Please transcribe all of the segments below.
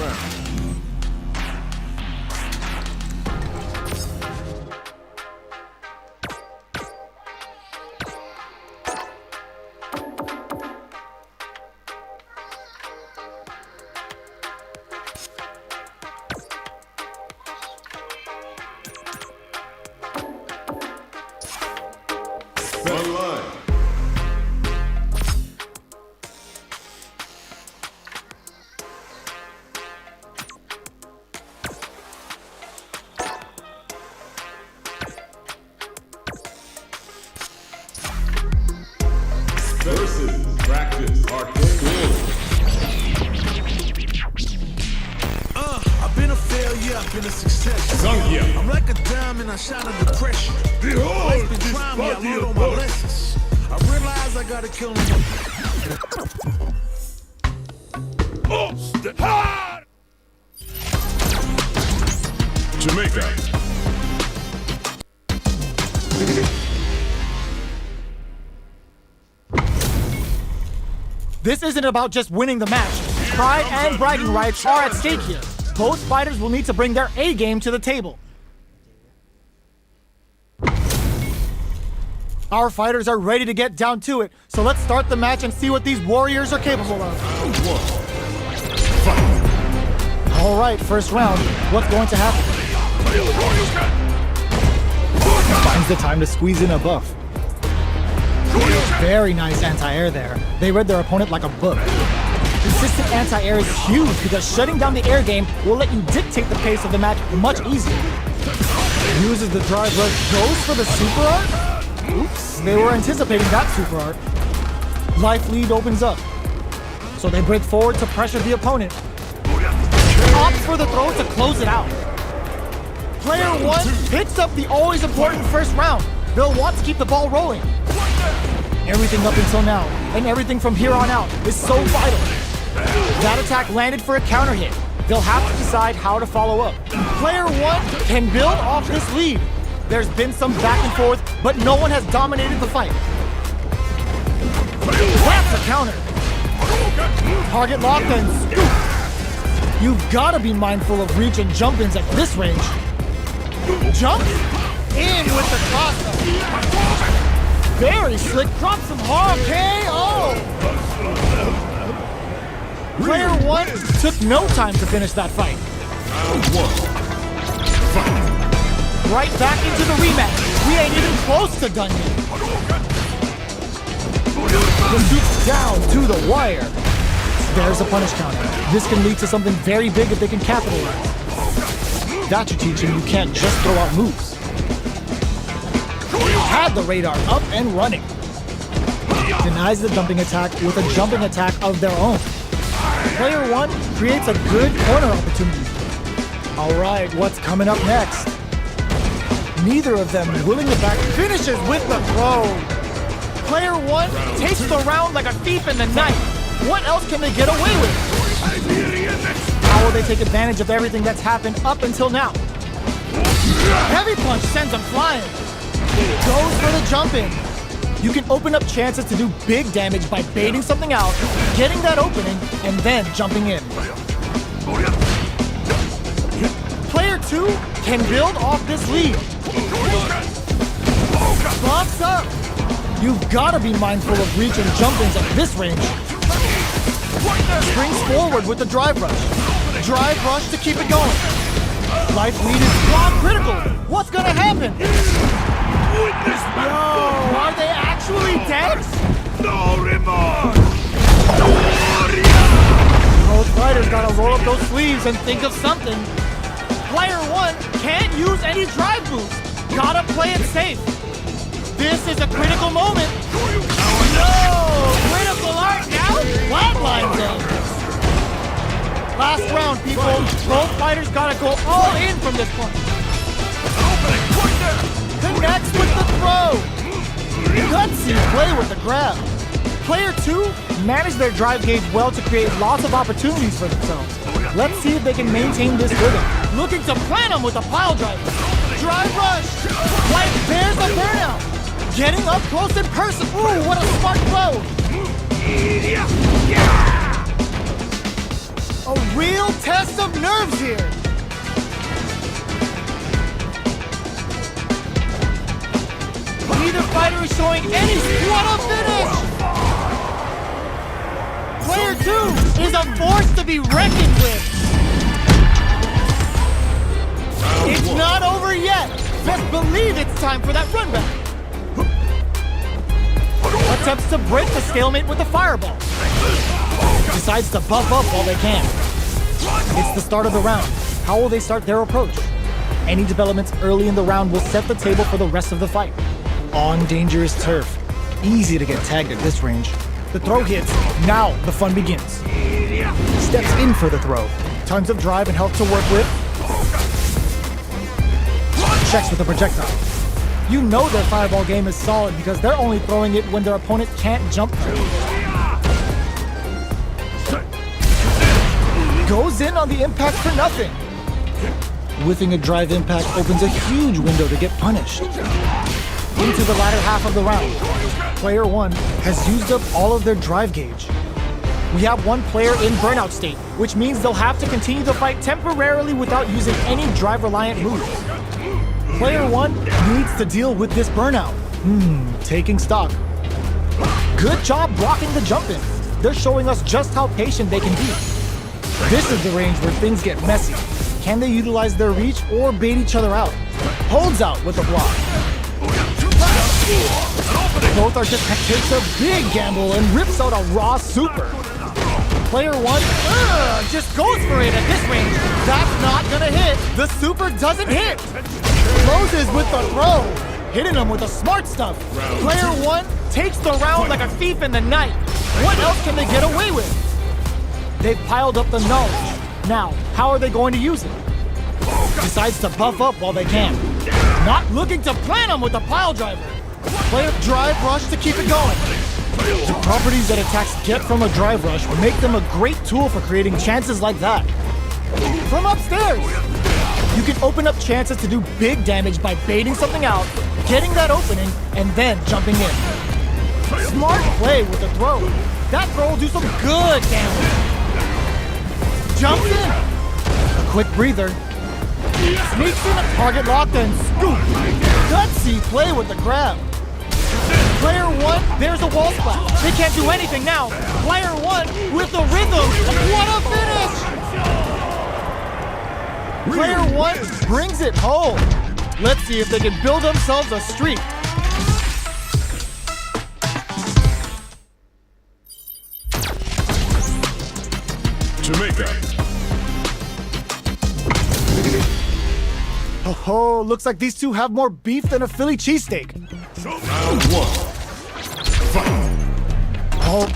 turn. One line. Versus practice arcade. I've been a failure, I've been a success. I'm like a diamond, I shine under pressure. Behold Been this trying me, I body learned of all my bones. lessons. I realize I gotta kill them. Jamaica. This isn't about just winning the match. Pride and bragging rights are at stake here. Both fighters will need to bring their A game to the table. Our fighters are ready to get down to it, so let's start the match and see what these warriors are capable of. All right, first round. What's going to happen? Finds the time to squeeze in a buff. Very nice anti-air there. They read their opponent like a book. Consistent anti-air is huge because shutting down the air game will let you dictate the pace of the match much easier. Uses the drive rush, goes for the super art? Oops, they were anticipating that super art. Life lead opens up. So they break forward to pressure the opponent. Opts for the throw to close it out. Player one picks up the always important first round. They'll want to keep the ball rolling. Everything up until now, and everything from here on out, is so vital. That attack landed for a counter hit. They'll have to decide how to follow up. Player one can build off this lead. There's been some back and forth, but no one has dominated the fight. That's a counter. Target locked and scoop. You've got to be mindful of reach and jump-ins at this range. Jump in with the cross. Very slick, drops him hard, KO! Player one took no time to finish that fight. Right back into the rematch. We ain't even close to done yet. The beats down to the wire. There's a punish counter. This can lead to something very big if they can capitalize. That should teach him you can't just throw out moves. Had the radar up and running. Denies the jumping attack with a jumping attack of their own. Player one creates a good corner opportunity. All right, what's coming up next? Neither of them willing to back, finishes with the throw. Player one takes the round like a thief in the night. What else can they get away with? How will they take advantage of everything that's happened up until now? Heavy punch sends them flying. Goes for the jump in. You can open up chances to do big damage by baiting something out, getting that opening, and then jumping in. Player two can build off this lead. Bumps up. You've got to be mindful of reach and jump-ins at this range. Springs forward with the drive rush. Drive rush to keep it going. Life lead is block critical. What's gonna happen? Yo, are they actually dead? No remorse! Both fighters gotta roll up those sleeves and think of something. Player one can't use any drive boost. Gotta play it safe. This is a critical moment. No! Critical art now? Flatline them. Last round, people. Both fighters gotta go all in from this point. Connects with the throw. Gutsy play with the grab. Player two managed their drive gauge well to create lots of opportunities for themselves. Let's see if they can maintain this rhythm. Looking to plant them with a pile driver. Drive rush. White bears the burnout. Getting up close and personal. Ooh, what a smart throw. A real test of nerves here. Neither fighter is showing any. What a finish! Player 2 is a force to be reckoned with. It's not over yet. Best believe it's time for that run back. Attempts to break the stalemate with a fireball. Decides to buff up while they can. It's the start of the round. How will they start their approach? Any developments early in the round will set the table for the rest of the fight. On dangerous turf. Easy to get tagged at this range. The throw hits. Now the fun begins. Steps in for the throw. Tons of drive and health to work with. Checks with a projectile. You know their fireball game is solid because they're only throwing it when their opponent can't jump through. Goes in on the impact for nothing. Whiffing a drive impact opens a huge window to get punished. Into the latter half of the round, player 1 has used up all of their drive gauge. We have one player in burnout state, which means they'll have to continue the fight temporarily without using any drive-reliant moves. Player 1 needs to deal with this burnout. Taking stock. Good job blocking the jump in. They're showing us just how patient they can be. This is the range where things get messy. Can they utilize their reach or bait each other out? Holds out with a block. Both are just takes a big gamble and rips out a raw super. Player 1 just goes for it at this range. That's not gonna hit. The super doesn't hit. Closes with the throw. Hitting him with the smart stuff. Player 1 takes the round like a thief in the night. What else can they get away with? They've piled up the knowledge. Now, how are they going to use it? Decides to buff up while they can. Not looking to plan them with a pile driver. Player drive rush to keep it going. The properties that attacks get from a drive rush make them a great tool for creating chances like that. From upstairs, you can open up chances to do big damage by baiting something out, getting that opening, and then jumping in. Smart play with the throw. That throw will do some good damage. Jumps in. A quick breather. Sneaks in a target locked and scoop. Gutsy play with the grab. Player 1, there's a wall splat. They can't do anything now. Player 1 with the rhythm. What a finish! Player 1 brings it home. Let's see if they can build themselves a streak. Jamaica. Oh, looks like these two have more beef than a Philly cheesesteak. Round 1. Fight. Oh.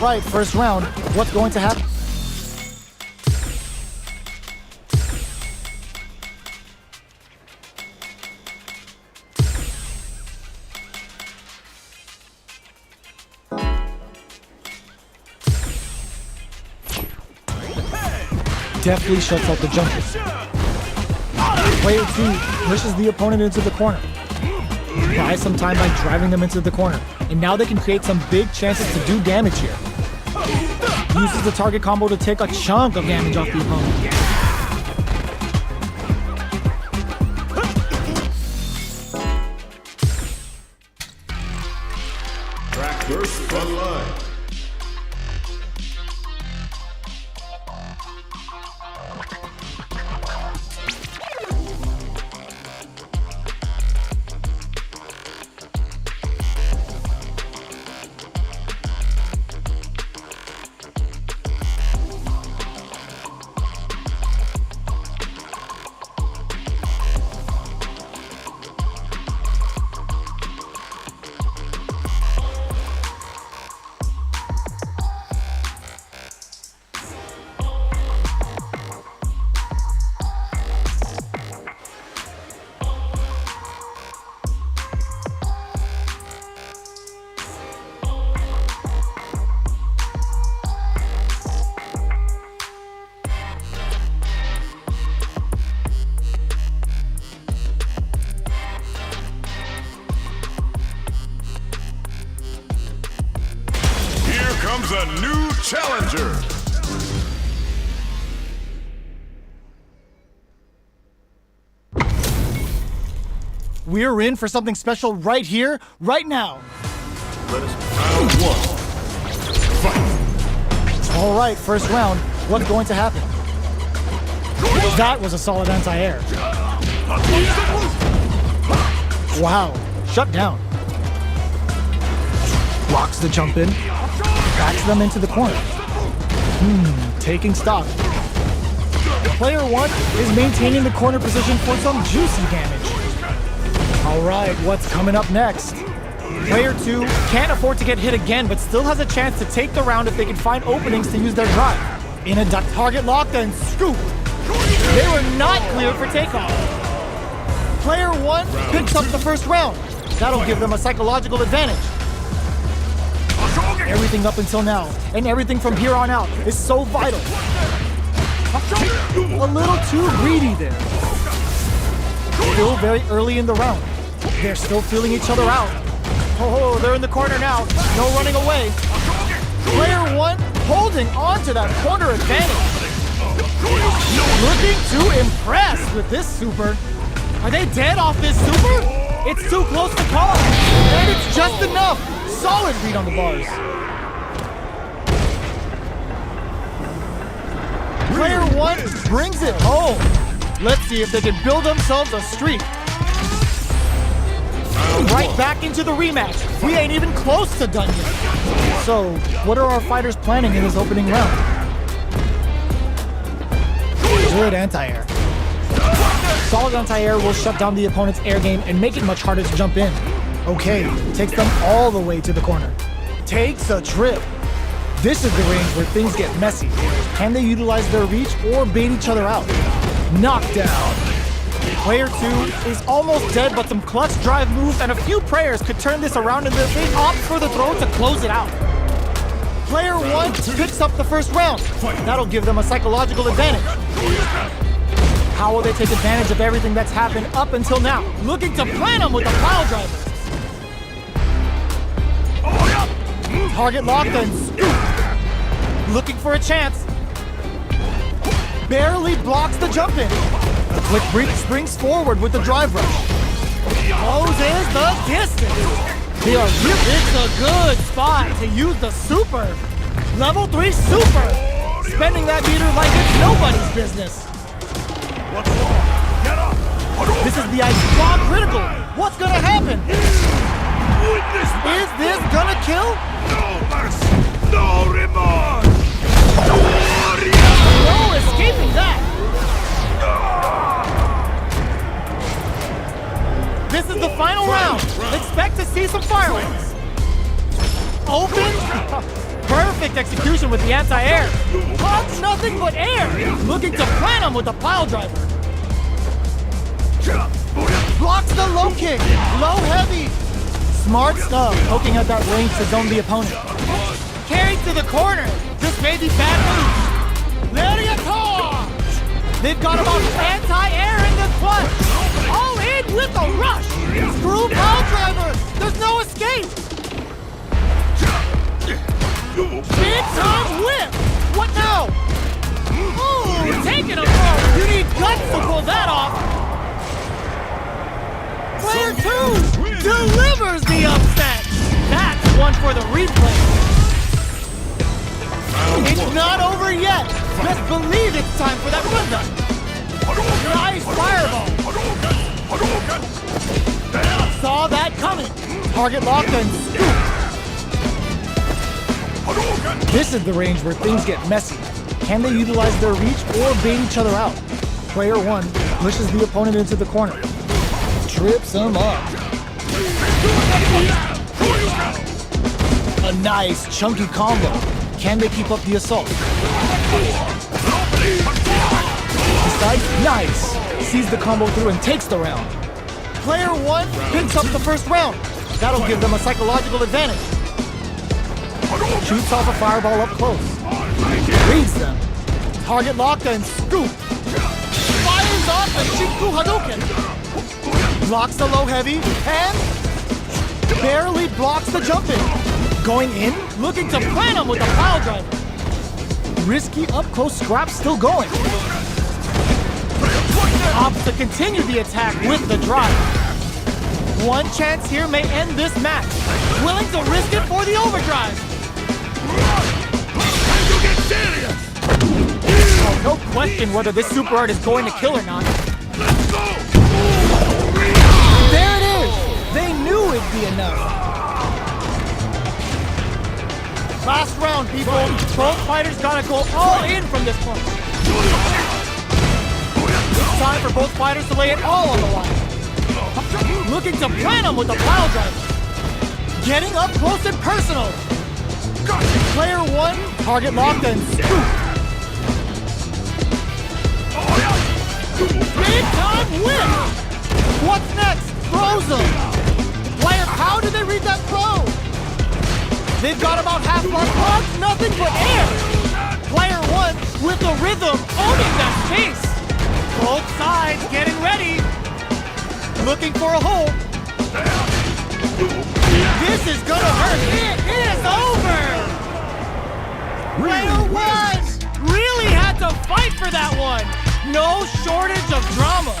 Right, first round. What's going to happen? Deftly shuts out the jumpers. Player 2 pushes the opponent into the corner. Buys some time by driving them into the corner. And now they can create some big chances to do damage here. Uses the target combo to take a chunk of damage off the opponent. Track versus front line. We're in for something special right here, right now. Round one. Fight. All right, first round. What's going to happen? That was a solid anti-air. Wow, shut down. Blocks the jump in, backs them into the corner. Taking stock. Player 1 is maintaining the corner position for some juicy damage. All right, what's coming up next? Player 2 can't afford to get hit again, but still has a chance to take the round if they can find openings to use their drive. In a target lock and scoop. They were not cleared for takeoff. Player 1 picks up the first round. That'll give them a psychological advantage. Everything up until now, and everything from here on out, is so vital. A little too greedy there. Still very early in the round. They're still feeling each other out. Oh, they're in the corner now. No running away. Player 1 holding on to that corner advantage. Looking to impress with this super. Are they dead off this super? It's too close to call. And it's just enough. Solid read on the bars. Player 1 brings it home. Let's see if they can build themselves a streak. Right back into the rematch. We ain't even close to done yet. So, what are our fighters planning in this opening round? Good anti-air. Solid anti-air will shut down the opponent's air game and make it much harder to jump in. Okay, takes them all the way to the corner. Takes a trip. This is the range where things get messy. Can they utilize their reach or bait each other out? Knockdown. Player 2 is almost dead, but some clutch drive moves and a few prayers could turn this around, and they opt for the throw to close it out. Player 1 picks up the first round. That'll give them a psychological advantage. How will they take advantage of everything that's happened up until now? Looking to plan them with a pile driver. Target locked and scoop. Looking for a chance. Barely blocks the jump in. A quick break springs forward with the drive rush. Closes the distance. It's a good spot to use the super. Level 3 super. Spending that meter like it's nobody's business. This is the ice bomb critical. What's gonna happen? Is this gonna kill? No remorse! No escaping that. This is the final round. Expect to see some fireworks. Open. Perfect execution with the anti-air. Hugs nothing but air. Looking to plan him with the pile driver. Blocks the low kick. Low heavy. Smart stuff. Poking at that range to zone the opponent. Carried to the corner. This may be bad news. Lariator. They've got about anti-air in this one. All in with a rush. Screw pile driver. There's no escape. Big time whip! What now? Ooh, taking a blow! You need guts to pull that off! Player 2 delivers the upset! That's one for the replay! It's not over yet! Just believe it's time for that rhythm! Nice fireball! Saw that coming! Target locked and scoop! This is the range where things get messy. Can they utilize their reach or bait each other out? Player 1 pushes the opponent into the corner. Trips him up. A nice chunky combo. Can they keep up the assault? Decides nice. Sees the combo through and takes the round. Player 1 picks up the first round. That'll give them a psychological advantage. Shoots off a fireball up close. Reads them. Target locked and scoop. Fires off a Shinku Hadouken. Blocks the low heavy and barely blocks the jump in. Going in, looking to plan him with a pile driver. Risky up close scrap still going. Opts to continue the attack with the drive. One chance here may end this match. Willing to risk it for the overdrive. Oh, no question whether this super art is going to kill or not. There it is! They knew it'd be enough. Last round, people. Both fighters gotta go all in from this point. It's time for both fighters to lay it all on the line. Looking to plant him with the pile driver. Getting up close and personal. Player one, target locked and scoop. Big time whip! What's next? Throws him. Player, how did they read that throw? They've got about half left block, nothing but air. Player one with the rhythm, owning that space. Both sides getting ready. Looking for a hold. This is gonna hurt. It is over. Player one really had to fight for that one. No shortage of drama.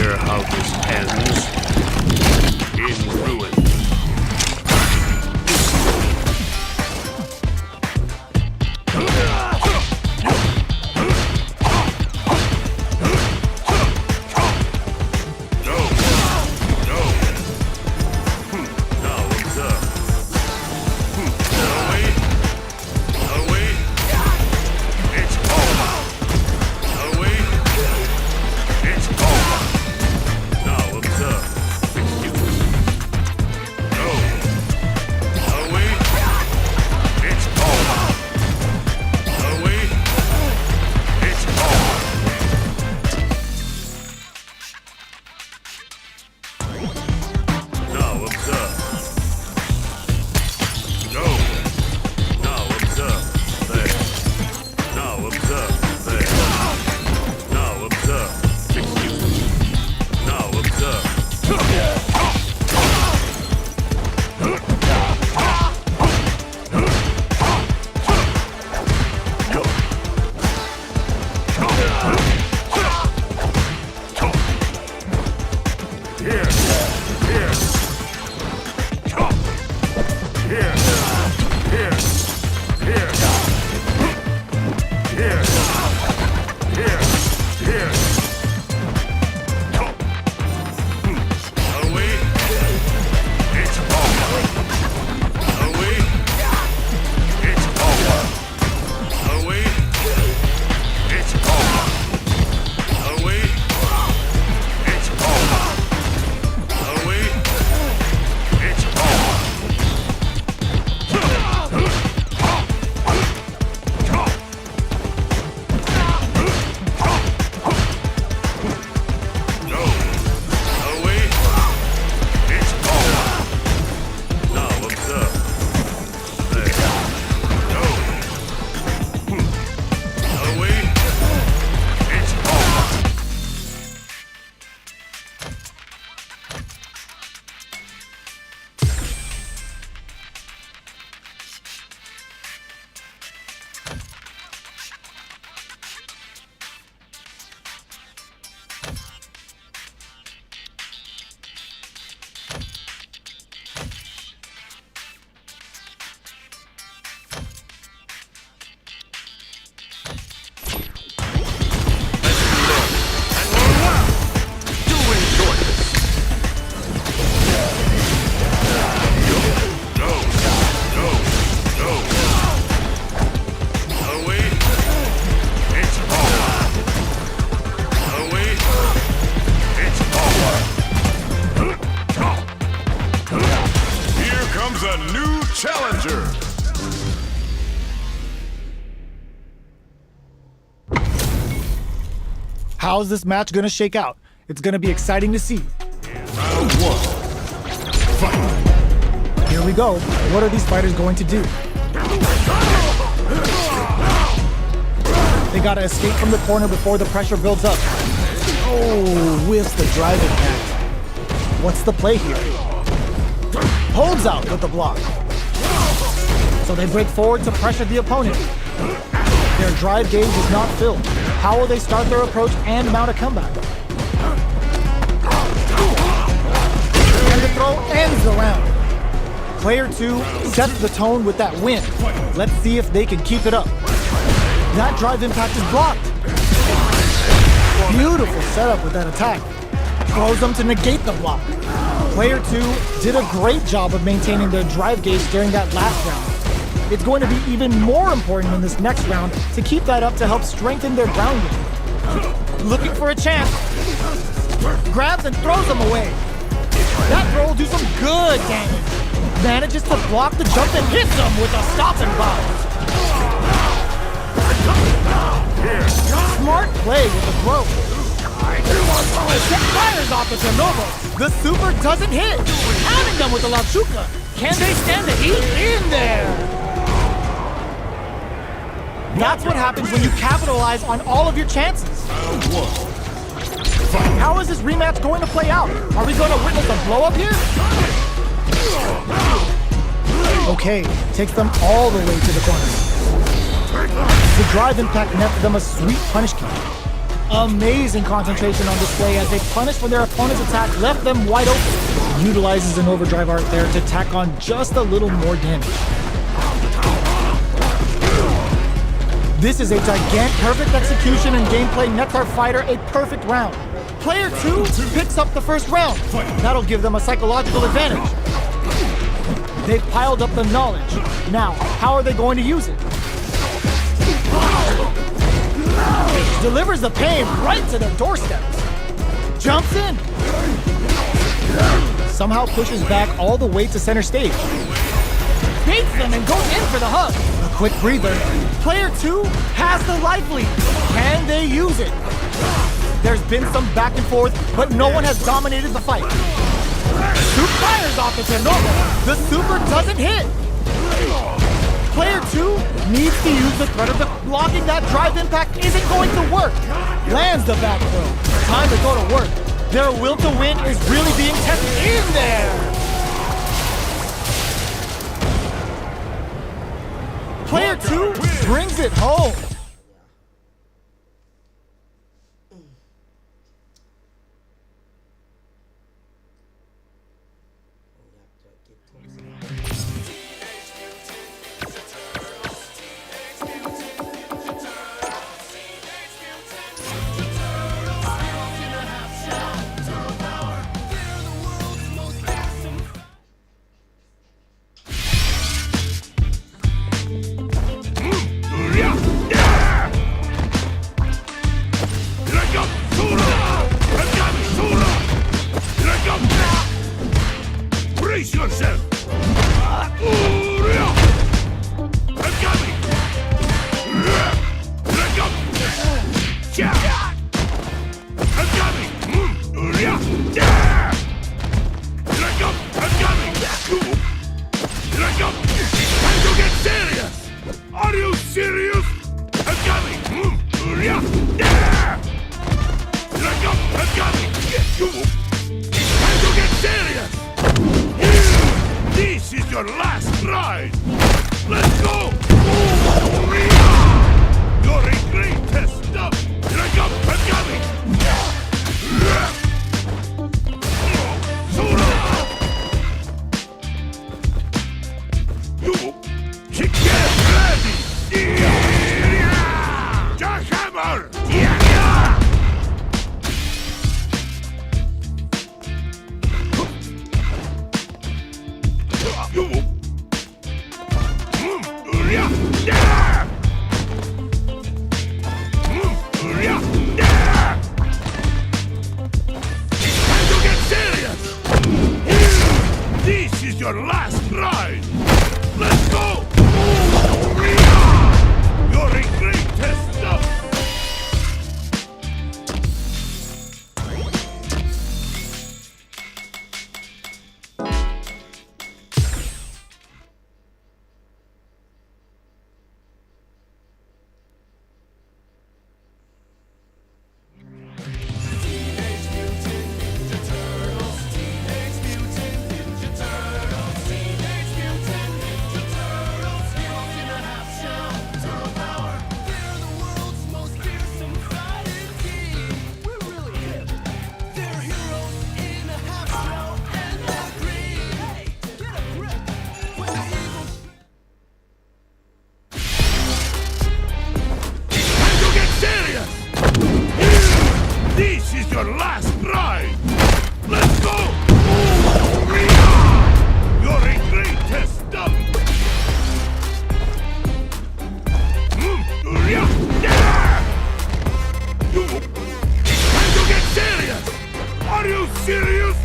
hear how this ends? In ruin. challenger. How's this match gonna shake out? It's gonna be exciting to see. Round one. Fight. Here we go. What are these fighters going to do? They gotta escape from the corner before the pressure builds up. Oh, whiffs the drive impact. What's the play here? Holds out with the block. So they break forward to pressure the opponent. Their drive gauge is not filled. How will they start their approach and mount a comeback? And the throw ends the round. Player 2 sets the tone with that win. Let's see if they can keep it up. That drive impact is blocked. Beautiful setup with that attack. Throws them to negate the block. Player 2 did a great job of maintaining their drive gauge during that last round. It's going to be even more important in this next round to keep that up to help strengthen their ground game. Looking for a chance. Grabs and throws them away. That throw will do some good damage. Manages to block the jump and hits them with a stop and bounce. Smart play with the throw. Set fires off the Tanovo. The super doesn't hit. Having them with the Lachuka. Can they stand the heat in there? That's what happens when you capitalize on all of your chances. How is this rematch going to play out? Are we going to witness a blow-up here? Okay, takes them all the way to the corner. The drive impact netted them a sweet punish kick. Amazing concentration on display as they punished when their opponent's attack left them wide open. Utilizes an overdrive art there to tack on just a little more damage. This is a gigantic perfect execution and gameplay nets our fighter a perfect round. Player 2 picks up the first round. That'll give them a psychological advantage. They've piled up the knowledge. Now, how are they going to use it? Delivers the pain right to their doorsteps. Jumps in. Somehow pushes back all the way to center stage. Baits them and goes in for the hug. A quick breather. Player 2 has the life lead. Can they use it? There's been some back and forth, but no one has dominated the fight. Super fires off the normal. The super doesn't hit. Player 2 needs to use the threat of the blocking that drive impact isn't going to work. Lands the back throw. Time to go to work. Their will to win is really being tested in there. Player 2 brings it home. Brace yourself! Are you serious? This is your last ride! Let's go! You're in great test stuff! Get ready! Jackhammer! This is your last ride! Let's go! You're in great test stuff! This is your last ride! Let's go! You're in great test stuff! Time to get serious! Are you serious?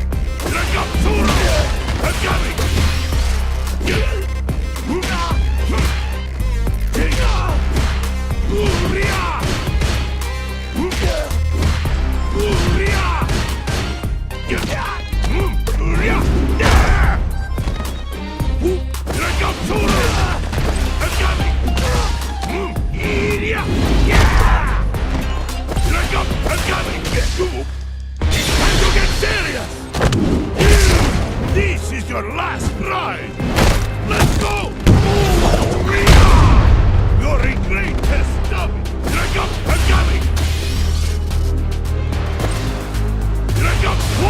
This is your last ride! Let's go! You're in great test stuff! I'm coming!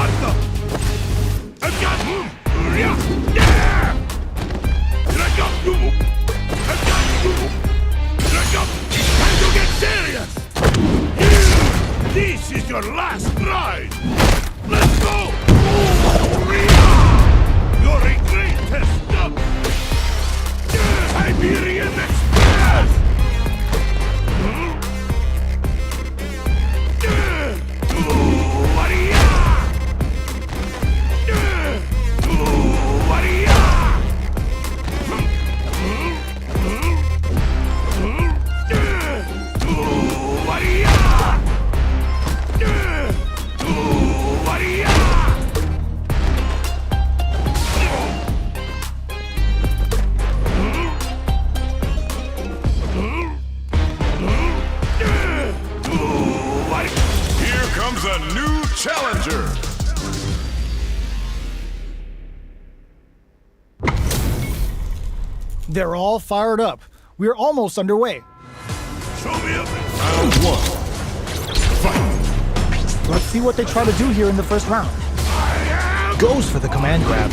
Martha! I've got him! Yeah! I got you! I've got you! I got time to get serious! This is your last ride! Let's go! Your regret has stopped! Siberian Express! Here comes a new challenger. They're all fired up. We're almost underway. Show me a bit. Round one. Fight. Let's see what they try to do here in the first round. Goes for the command grab.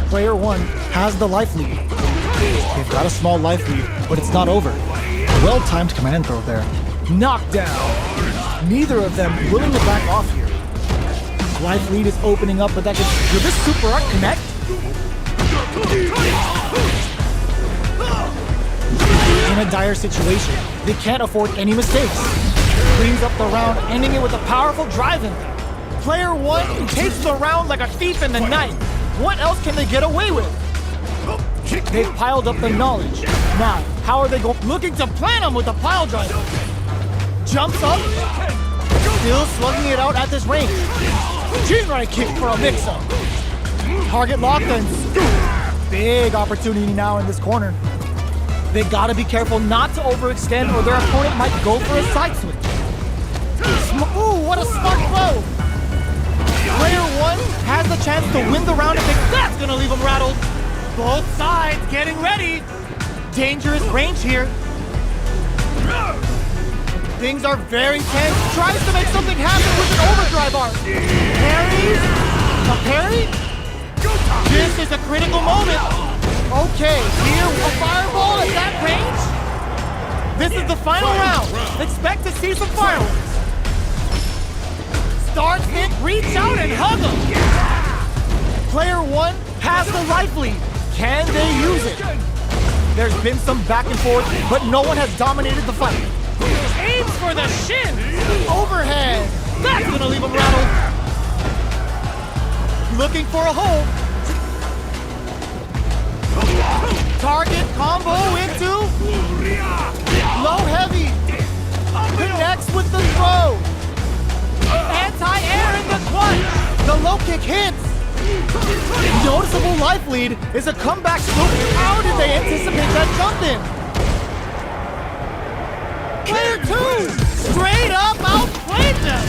Player 1 has the life lead. They've got a small life lead, but it's not over. Well-timed command throw there. Knockdown. Neither of them willing to back off here. Life lead is opening up, but that could... Will this super art connect? In a dire situation, they can't afford any mistakes. Cleans up the round, ending it with a powerful drive in there. Player 1 takes the round like a thief in the night. What else can they get away with? They've piled up the knowledge. Now, how are they looking to plan them with a pile driver? Jumps up, still slugging it out at this range. Chin-right kick for a mix-up. Target locked and scoop. Big opportunity now in this corner. They gotta be careful not to overextend or their opponent might go for a side switch. Ooh, what a smart throw! Player 1 has the chance to win the round if that's gonna leave him rattled. Both sides getting ready. Dangerous range here. Things are very tense. Tries to make something happen with an overdrive arc. Parries? A parry? This is a critical moment. Okay, here a fireball at that range. This is the final round. Expect to see some fireworks. Starts it, reach out and hug him. Player 1 has the life lead. Can they use it? There's been some back and forth, but no one has dominated the fight. Aims for the shin. Overhead. That's gonna leave him rattled. Looking for a hole. Target combo into low heavy. Connects with the throw. Anti-air in the clutch. The low kick hits. Noticeable life lead is a comeback swoop. How did they anticipate that jump in? Player 2 straight up outplayed them.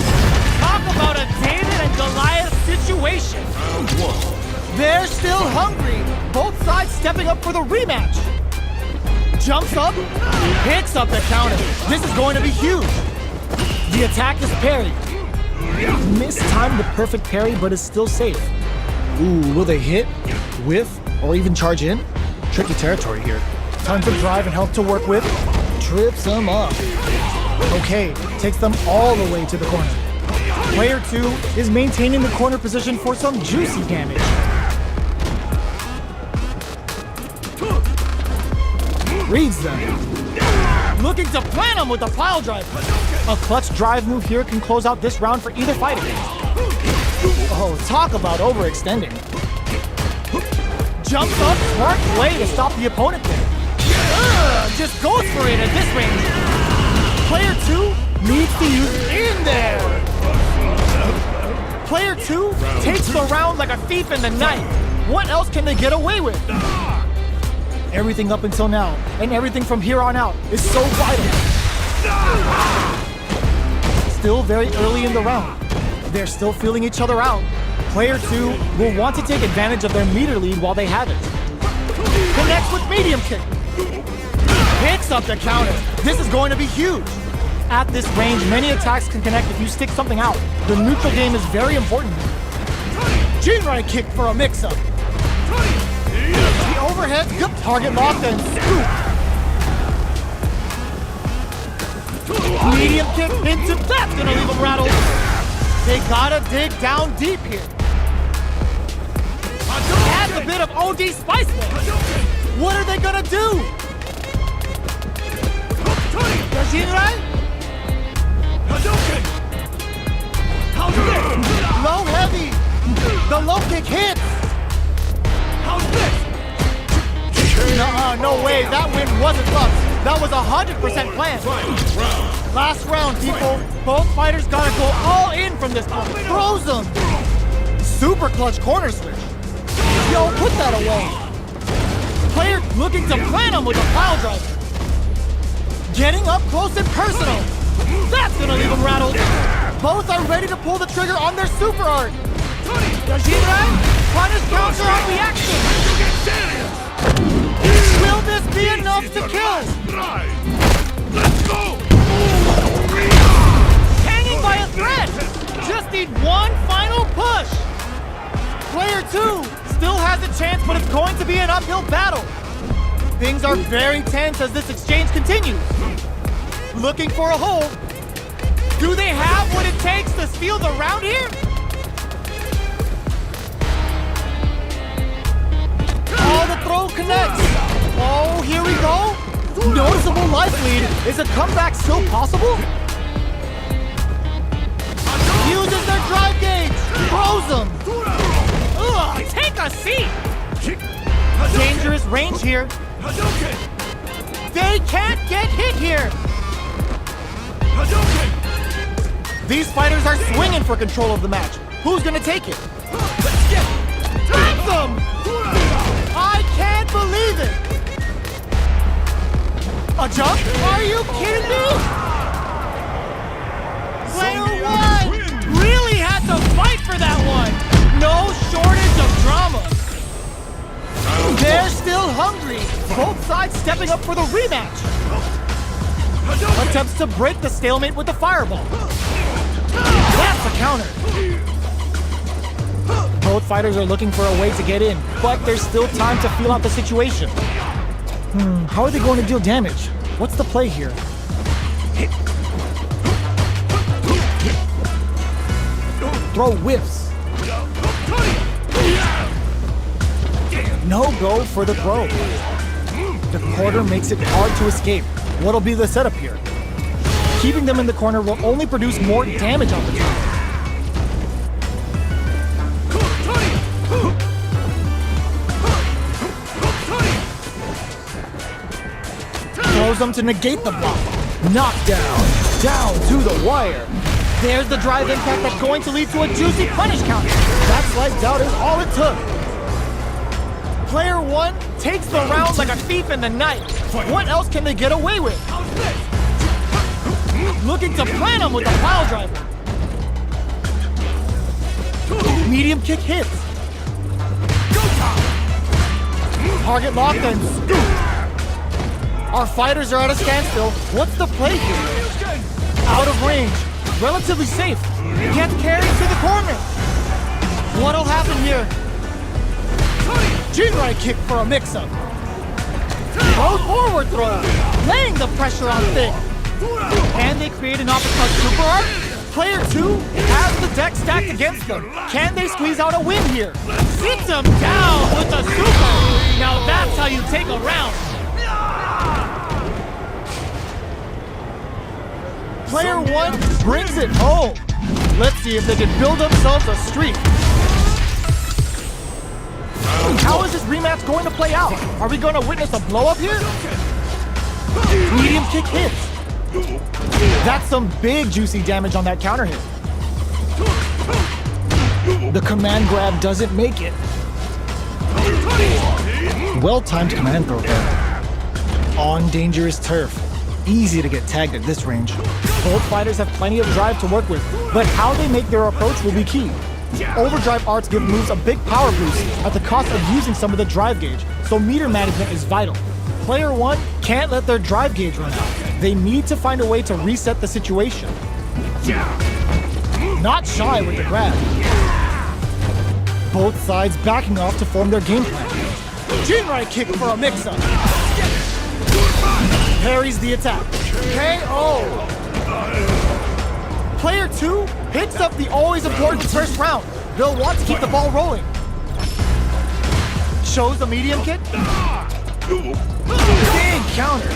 Talk about a David and Goliath situation. They're still hungry. Both sides stepping up for the rematch. Jumps up, picks up the counter. This is going to be huge. The attack is parried. Mistimed the perfect parry, but is still safe. Ooh, will they hit, whiff, or even charge in? Tricky territory here. Tons of drive and help to work with. Trips them up. Okay, takes them all the way to the corner. Player 2 is maintaining the corner position for some juicy damage. Reads them. Looking to plan them with a pile driver. A clutch drive move here can close out this round for either fighter. Oh, talk about overextending. Jumps up, smart way to stop the opponent there. Just goes for it at this range. Player 2 needs to use in there. Player 2 takes the round like a thief in the night. What else can they get away with? Everything up until now, and everything from here on out, is so vital. Still very early in the round. They're still feeling each other out. Player 2 will want to take advantage of their meter lead while they have it. Connects with medium kick. Picks up the counter. This is going to be huge. At this range, many attacks can connect if you stick something out. The neutral game is very important. Jinrai kick for a mix-up. The overhead, good target locked and scoop. Medium kick into that's gonna leave him rattled. They gotta dig down deep here. Adds a bit of OD spice there. What are they gonna do? Jinrai? Low heavy. The low kick hits. No way. That win wasn't luck. That was 100% planned. Last round, people. Both fighters gotta go all in from this point. Throws them. Super clutch corner switch. Yo, put that away. Player looking to plant him with a pile driver. Getting up close and personal. That's gonna leave him rattled. Both are ready to pull the trigger on their super art. Jinrai, punish counter on reaction. Will this be enough to kill? Let's go! Hanging by a thread. Just need one final push. Player 2 still has a chance, but it's going to be an uphill battle. Things are very tense as this exchange continues. Looking for a hold. Do they have what it takes to steal the round here? Oh, the throw connects. Oh, here we go. Noticeable life lead. Is a comeback still possible? Uses their drive gauge. Throws them. Ugh, take a seat. Dangerous range here. They can't get hit here. These fighters are swinging for control of the match. Who's gonna take it? Taps them! I can't believe it! A jump? Are you kidding me? Player 1 really had to fight for that one. No shortage of drama. They're still hungry. Both sides stepping up for the rematch. Attempts to break the stalemate with the fireball. That's a counter. Both fighters are looking for a way to get in, but there's still time to feel out the situation. How are they going to deal damage? What's the play here? Throw whiffs. No go for the throw. The quarter makes it hard to escape. What'll be the setup here? Keeping them in the corner will only produce more damage opportunity. Throws them to negate the block. Knockdown. Down to the wire. There's the drive impact that's going to lead to a juicy punish counter. That slight doubt is all it took. Player 1 takes the round like a thief in the night. What else can they get away with? Looking to plant him with a pile driver. Medium kick hits. Target locked and scoop. Our fighters are at a standstill. What's the play here? Out of range. Relatively safe. Gets carried to the corner. What'll happen here? Jinrai kick for a mix-up. Throws forward throw. Laying the pressure on Thick. Can they create an uppercut super art? Player 2 has the deck stacked against them. Can they squeeze out a win here? Sits him down with a super. Now that's how you take a round. Player 1 brings it home. Let's see if they can build themselves a streak. How is this rematch going to play out? Are we going to witness a blow-up here? Medium kick hits. That's some big juicy damage on that counter hit. The command grab doesn't make it. Well-timed command throw there. On dangerous turf. Easy to get tagged at this range. Both fighters have plenty of drive to work with, but how they make their approach will be key. Overdrive arts give moves a big power boost at the cost of using some of the drive gauge, so meter management is vital. Player 1 can't let their drive gauge run out. They need to find a way to reset the situation. Not shy with the grab. Both sides backing off to form their game plan. Jinrai kick for a mix-up. Parries the attack. KO. Player 2 picks up the always important first round. They'll want to keep the ball rolling. Shows the medium kick. Big counter.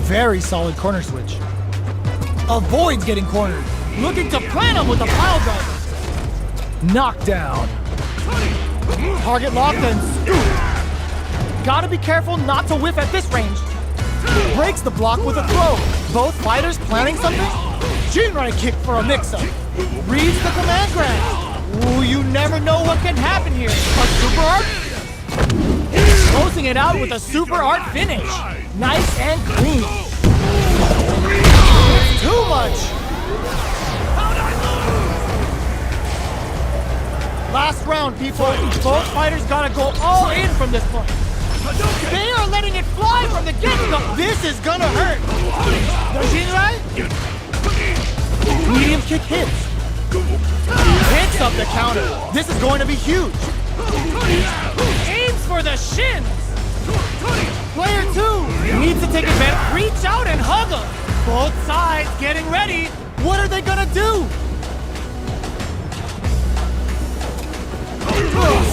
Very solid corner switch. Avoids getting cornered. Looking to plant him with a pile driver. Knockdown. Target locked and scoop. Gotta be careful not to whiff at this range. Breaks the block with a throw. Both fighters planning something? Jinrai kick for a mix-up. Reads the command grab. Ooh, you never know what can happen here. A super art? Closing it out with a super art finish. Nice and clean. It's too much. Last round, people. Both fighters gotta go all in from this point. They are letting it fly from the get-go. This is gonna hurt. The Jinrai? Medium kick hits. Hits up the counter. This is going to be huge. Aims for the shins. Player 2 needs to take advantage. Reach out and hug him. Both sides getting ready. What are they gonna do?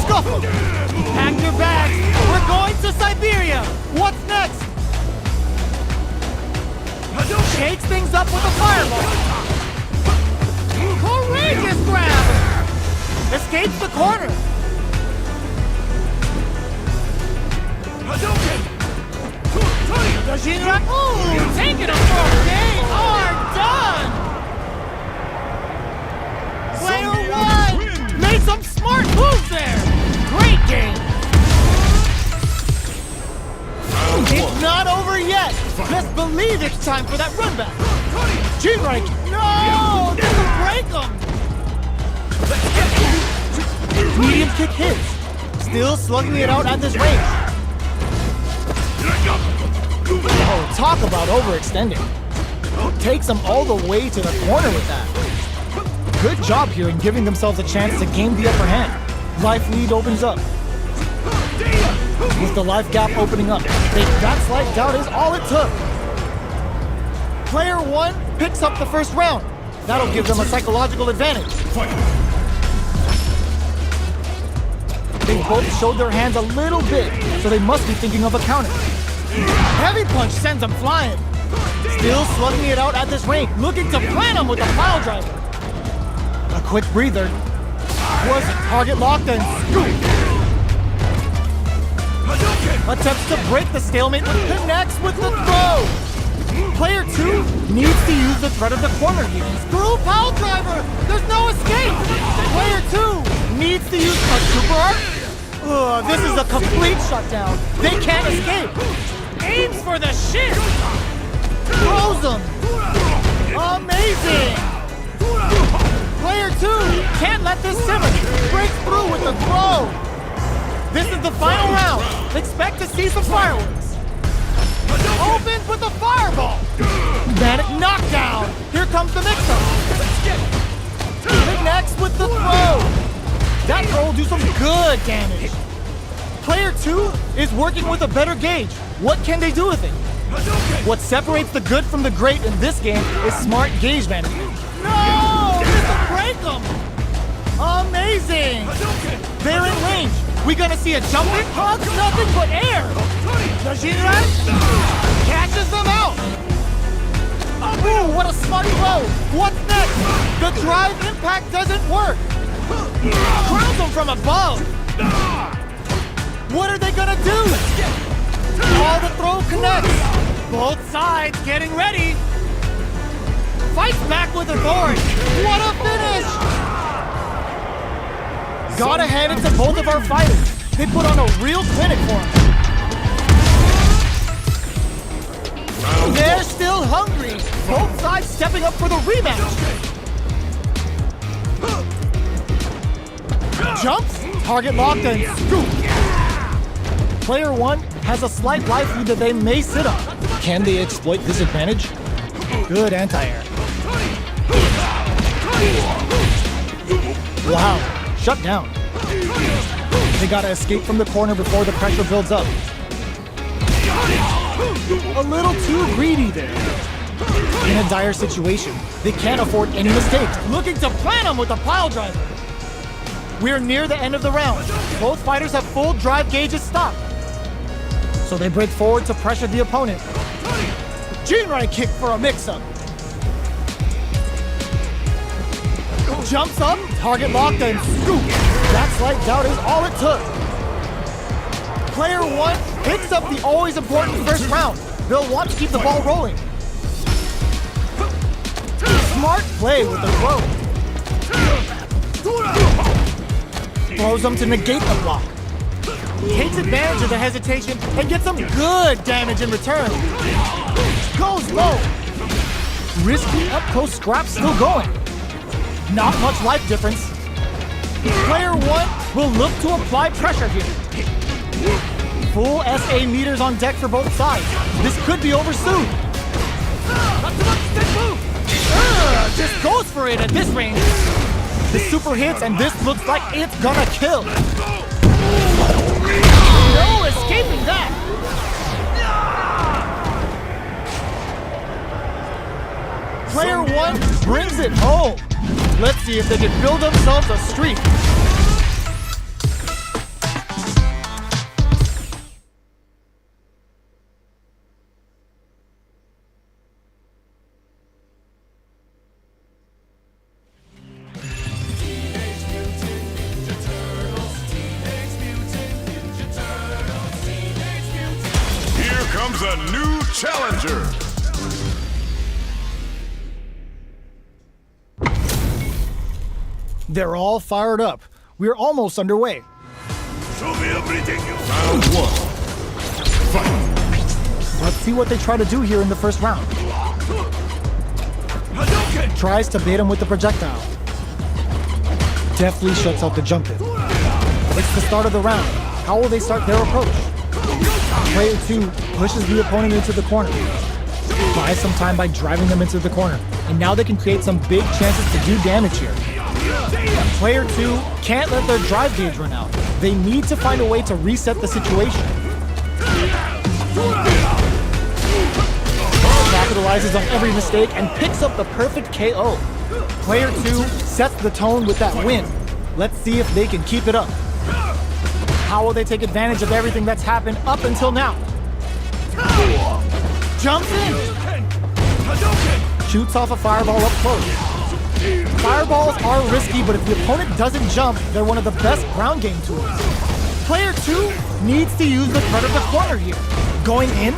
Scuffle. Pack your bags. We're going to Siberia. What's next? Shakes things up with a fireball. Courageous grab. Escapes the corner. The Jinrai. Ooh, taking him for they are done. Player 1 made some smart moves there. Great game. It's not over yet. Best believe it's time for that run back. Jinrai. No! This will break him. Medium kick hits. Still slugging it out at this range. Oh, talk about overextending. Takes them all the way to the corner with that. Good job here in giving themselves a chance to gain the upper hand. Life lead opens up. With the life gap opening up, that slight doubt is all it took. Player 1 picks up the first round. That'll give them a psychological advantage. They both showed their hands a little bit, so they must be thinking of a counter. Heavy punch sends them flying. Still slugging it out at this range, looking to plant him with a pile driver. A quick breather. Was target locked and scoop. Attempts to break the stalemate, but connects with the throw. Player 2 needs to use the threat of the corner here. Screw pile driver! There's no escape! Player 2 needs to use a super art. This is a complete shutdown. They can't escape. Aims for the shin. Throws them. Amazing! Player 2 can't let this simmer. Breaks through with the throw. This is the final round. Expect to see some fireworks. Opens with a fireball. Manic knockdown. Here comes the mix-up. Connects with the throw. That throw will do some good damage. Player 2 is working with a better gauge. What can they do with it? What separates the good from the great in this game is smart gauge management. No! This will break them! Amazing! They're in range. We gonna see a jumping hug? Nothing but air! The Jinrai catches them out! Ooh, what a smart throw! What's next? The drive impact doesn't work! Crowns them from above! What are they gonna do? All the throw connects! Both sides getting ready! Fights back with authority! What a finish! Gotta hand it to both of our fighters. They put on a real clinic for him. They're still hungry. Both sides stepping up for the rematch. Jumps, target locked and scoop. Player 1 has a slight life lead that they may sit on. Can they exploit this advantage? Good anti-air. Wow, shut down. They gotta escape from the corner before the pressure builds up. A little too greedy there. In a dire situation, they can't afford any mistakes. Looking to plant him with a pile driver. We're near the end of the round. Both fighters have full drive gauges stopped. So they break forward to pressure the opponent. Jinrai kick for a mix-up. Jumps up, target locked, and scoop. That slight doubt is all it took. Player one picks up the always important first round. They'll want to keep the ball rolling. Smart play with the throw. Throws them to negate the block. Takes advantage of the hesitation and gets some good damage in return. Goes low. Risky up-close scrap still going. Not much life difference. Player one will look to apply pressure here. Full SA meters on deck for both sides. This could be over soon. Just goes for it at this range. The super hits and this looks like it's gonna kill. No escaping that. Player one brings it home. Let's see if they can build themselves a streak. Here comes a new challenger. They're all fired up. We're almost underway. Show me everything you Round one. Fight. Let's see what they try to do here in the first round. Hadouken! Tries to bait him with the projectile. Deftly shuts out the jump in. It's the start of the round. How will they start their approach? Player two pushes the opponent into the corner. Buys some time by driving them into the corner. And now they can create some big chances to do damage here. Player two can't let their drive gauge run out. They need to find a way to reset the situation. Capitalizes on every mistake and picks up the perfect KO. Player two sets the tone with that win. Let's see if they can keep it up. How will they take advantage of everything that's happened up until now? Jumps in! Shoots off a fireball up close. Fireballs are risky, but if the opponent doesn't jump, they're one of the best ground game tools. Player two needs to use the threat of the corner here. Going in?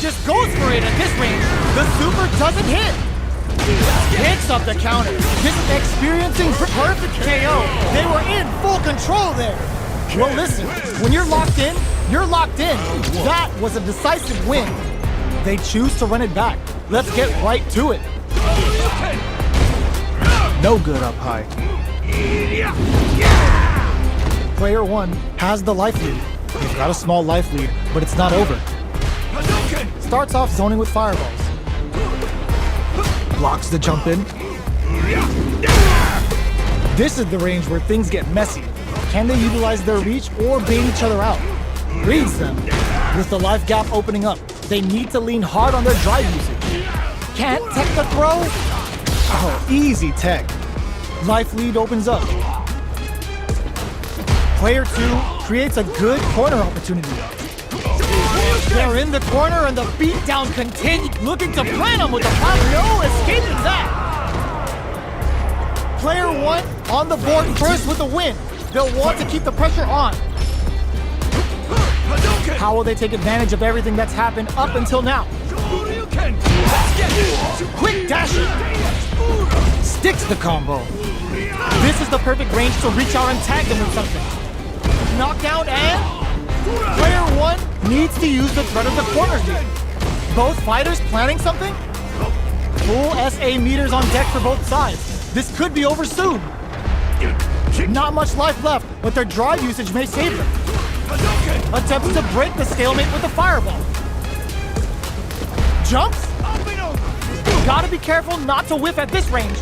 Just goes for it at this range. The super doesn't hit. Hits up the counter. Just experiencing perfect KO. They were in full control there. Well, listen, when you're locked in, you're locked in. That was a decisive win. They choose to run it back. Let's get right to it. No good up high. Player one has the life lead. He's got a small life lead, but it's not over. Starts off zoning with fireballs. Blocks the jump in. This is the range where things get messy. Can they utilize their reach or bait each other out? Reads them. With the life gap opening up, they need to lean hard on their drive usage. Can't tech the throw? Oh, easy tech. Life lead opens up. Player two creates a good corner opportunity. They're in the corner and the beatdown continues. Looking to plant him with the pop. No escaping that. Player one on the board first with a win. They'll want to keep the pressure on. How will they take advantage of everything that's happened up until now? Quick dashing. Sticks the combo. This is the perfect range to reach out and tag them with something. Knockdown and... Player one needs to use the threat of the corner here. Both fighters planning something? Full SA meters on deck for both sides. This could be over soon. Not much life left, but their drive usage may save them. Attempts to break the stalemate with a fireball. Jumps? Gotta be careful not to whiff at this range.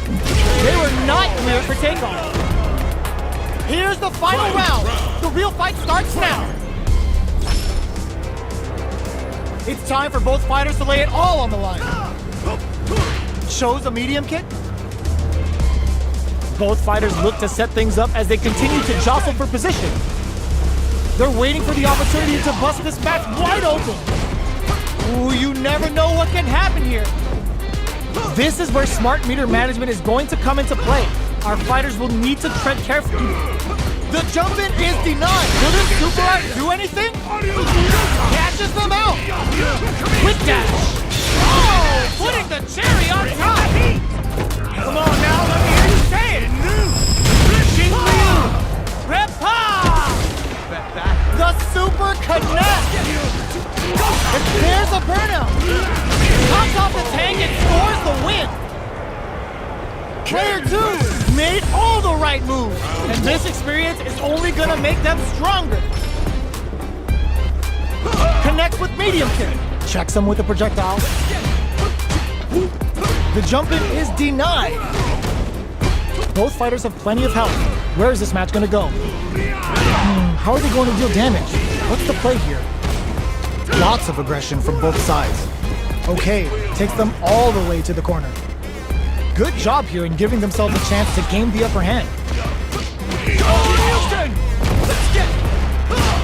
They were not clear for takeoff. Here's the final round. The real fight starts now. It's time for both fighters to lay it all on the line. Shows a medium kick. Both fighters look to set things up as they continue to jostle for position. They're waiting for the opportunity to bust this match wide open. Ooh, you never know what can happen here. This is where smart meter management is going to come into play. Our fighters will need to tread carefully. The jump in is denied. Will this super art do anything? Catches them out. Quick dash. Oh, putting the cherry on top. Come on now, let me hear you say it. Jing Liu. Repa. The super connect. There's a burnout. Comes off the tank and scores the win. Player 2 made all the right moves, and this experience is only gonna make them stronger. Connects with medium kick. Checks him with a projectile. The jump in is denied. Both fighters have plenty of health. Where is this match gonna go? How are they going to deal damage? What's the play here? Lots of aggression from both sides. Okay, takes them all the way to the corner. Good job here in giving themselves a chance to gain the upper hand.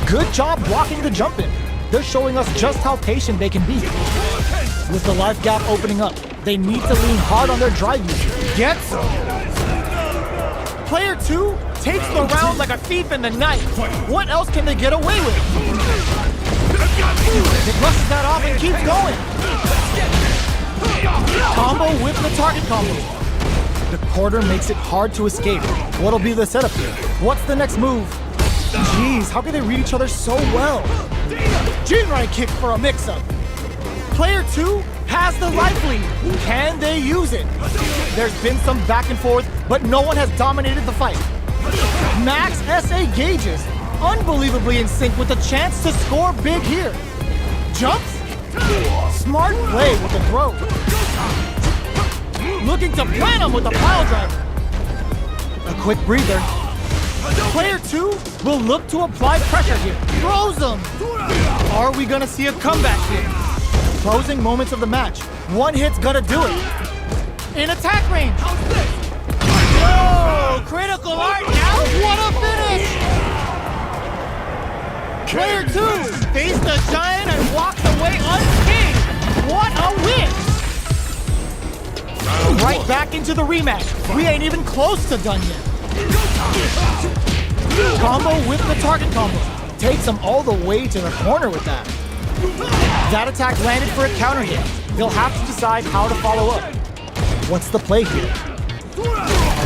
Good job blocking the jump in. They're showing us just how patient they can be. With the life gap opening up, they need to lean hard on their drive usage. Gets some. Player 2 takes the round like a thief in the night. What else can they get away with? It brushes that off and keeps going. Combo with the target combo. The quarter makes it hard to escape. What'll be the setup here? What's the next move? Jeez, how can they read each other so well? Jinrai kick for a mix-up. Player 2 has the life lead. Can they use it? There's been some back and forth, but no one has dominated the fight. Max SA gauges, unbelievably in sync with the chance to score big here. Jumps? Smart play with the throw. Looking to plan him with the pile driver. A quick breather. Player 2 will look to apply pressure here. Throws him. Are we gonna see a comeback here? Closing moments of the match. One hit's gonna do it. In attack range. Whoa! Critical art now. What a finish! Player 2 faced the giant and walked away unscathed. What a win! Right back into the rematch. We ain't even close to done yet. Combo with the target combo. Takes him all the way to the corner with that. That attack landed for a counter hit. They'll have to decide how to follow up. What's the play here?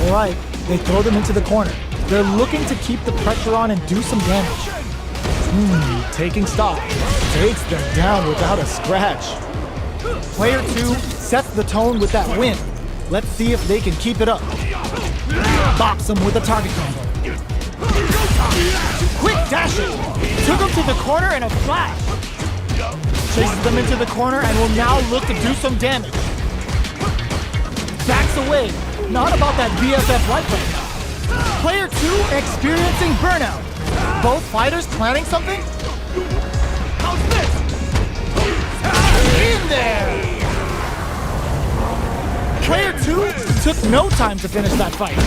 Alright, they throw them into the corner. They're looking to keep the pressure on and do some damage. Taking stock. Takes them down without a scratch. Player 2 sets the tone with that win. Let's see if they can keep it up. Bops him with a target combo. Quick dashing. Took him to the corner in a flash. Chases them into the corner and will now look to do some damage. Backs away. Not about that BFF life right now. Player 2 experiencing burnout. Both fighters planning something? How's this? In there! Player 2 took no time to finish that fight.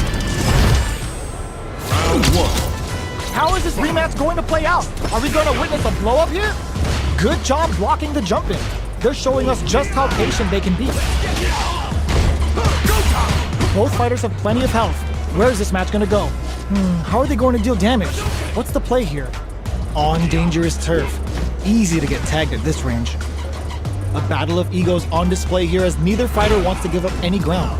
How is this rematch going to play out? Are we going to witness a blow-up here? Good job blocking the jump in. They're showing us just how patient they can be. Both fighters have plenty of health. Where is this match going to go? How are they going to deal damage? What's the play here? On dangerous turf. Easy to get tagged at this range. A battle of egos on display here as neither fighter wants to give up any ground.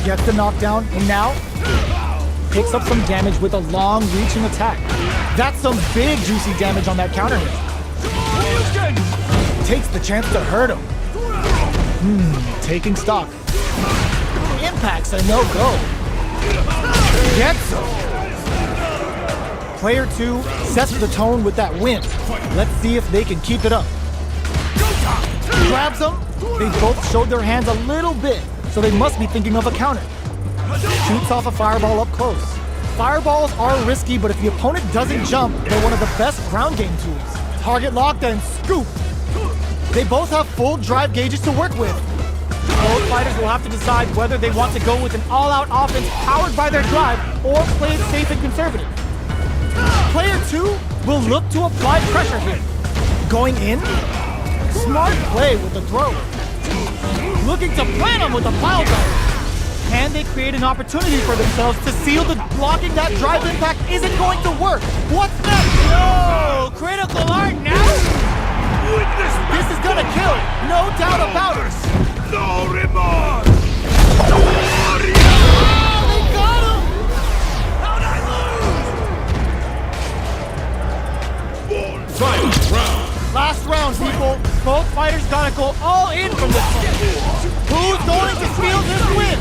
Gets the knockdown, and now picks up some damage with a long-reaching attack. That's some big, juicy damage on that counter hit. Takes the chance to hurt him. Taking stock. Impact's a no-go. Gets him. Player 2 sets the tone with that win. Let's see if they can keep it up. Grabs them. They both showed their hands a little bit, so they must be thinking of a counter. Shoots off a fireball up close. Fireballs are risky, but if the opponent doesn't jump, they're one of the best ground game tools. Target locked and scoop. They both have full drive gauges to work with. Both fighters will have to decide whether they want to go with an all-out offense powered by their drive or play it safe and conservative. Player 2 will look to apply pressure here. Going in, smart play with the throw. Looking to plant him with a pile driver. Can they create an opportunity for themselves to seal the blocking that drive impact isn't going to work? What's next? No! Critical art now? This is gonna kill, no doubt about it. No remorse! Oh, they got him! How'd I lose? Final round. Last round, people. Both fighters gotta go all in from this one. Who's going to steal this win?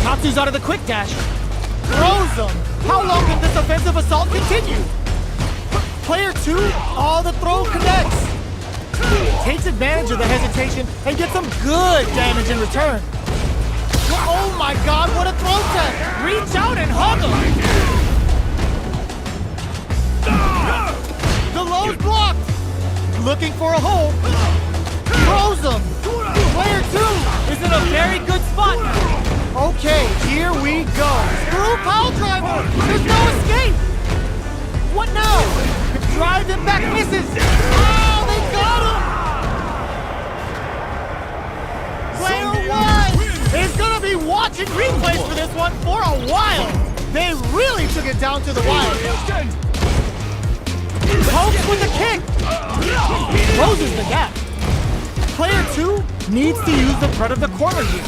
Tatsu's out of the quick dash. Throws him. How long can this offensive assault continue? Player 2, all the throw connects. Takes advantage of the hesitation and gets some good damage in return. Oh my god, what a throw test! Reach out and hug him! The low's blocked! Looking for a hole. Throws him! Player 2 is in a very good spot now. Okay, here we go. Screw pile driver! There's no escape! What now? Drive him back misses! Oh, they got him! Player 1 is gonna be watching replays for this one for a while. They really took it down to the wire. Pokes with a kick. Closes the gap. Player 2 needs to use the threat of the corner here.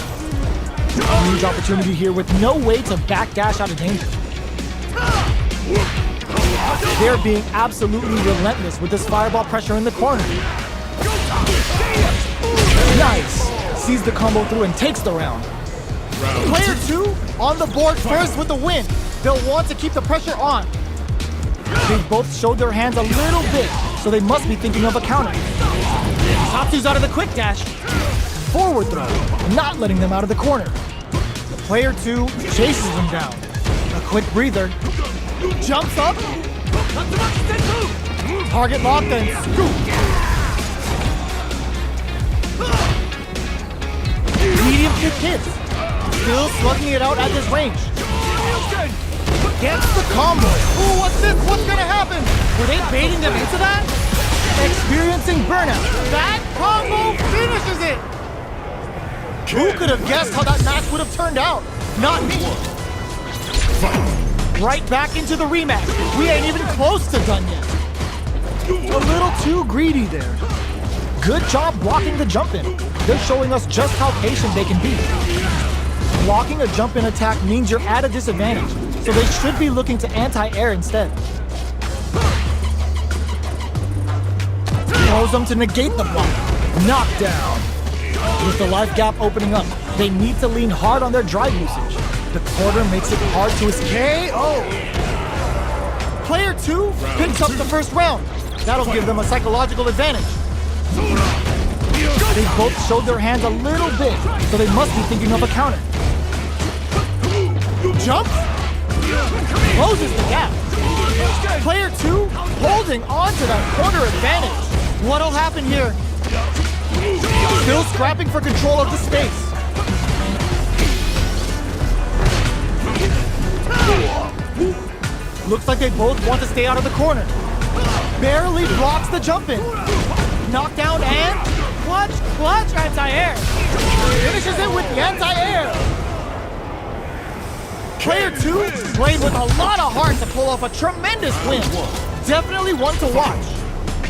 Huge opportunity here with no way to backdash out of danger. They're being absolutely relentless with this fireball pressure in the corner. Nice. Sees the combo through and takes the round. Player 2 on the board first with the win. They'll want to keep the pressure on. They've both showed their hands a little bit, so they must be thinking of a counter. Tatsu's out of the quick dash. Forward throw, not letting them out of the corner. Player 2 chases them down. A quick breather. Jumps up. Target locked and scoop. Medium kick hits. Still slugging it out at this range. Gets the combo. Ooh, what's this? What's gonna happen? Were they baiting them into that? Experiencing burnout. That combo finishes it. Who could have guessed how that match would have turned out? Not me. Right back into the rematch. We ain't even close to done yet. A little too greedy there. Good job blocking the jump in. They're showing us just how patient they can be. Blocking a jump in attack means you're at a disadvantage, so they should be looking to anti-air instead. Throws them to negate the block. Knockdown. With the life gap opening up, they need to lean hard on their drive usage. The quarter makes it hard to escape. Oh! Player 2 picks up the first round. That'll give them a psychological advantage. They both showed their hands a little bit, so they must be thinking of a counter. Jumps. Closes the gap. Player 2 holding on to that corner advantage. What'll happen here? Still scrapping for control of the space. Looks like they both want to stay out of the corner. Barely blocks the jump in. Knockdown and clutch anti-air. Finishes it with the anti-air. Player 2 played with a lot of heart to pull off a tremendous win. Definitely one to watch.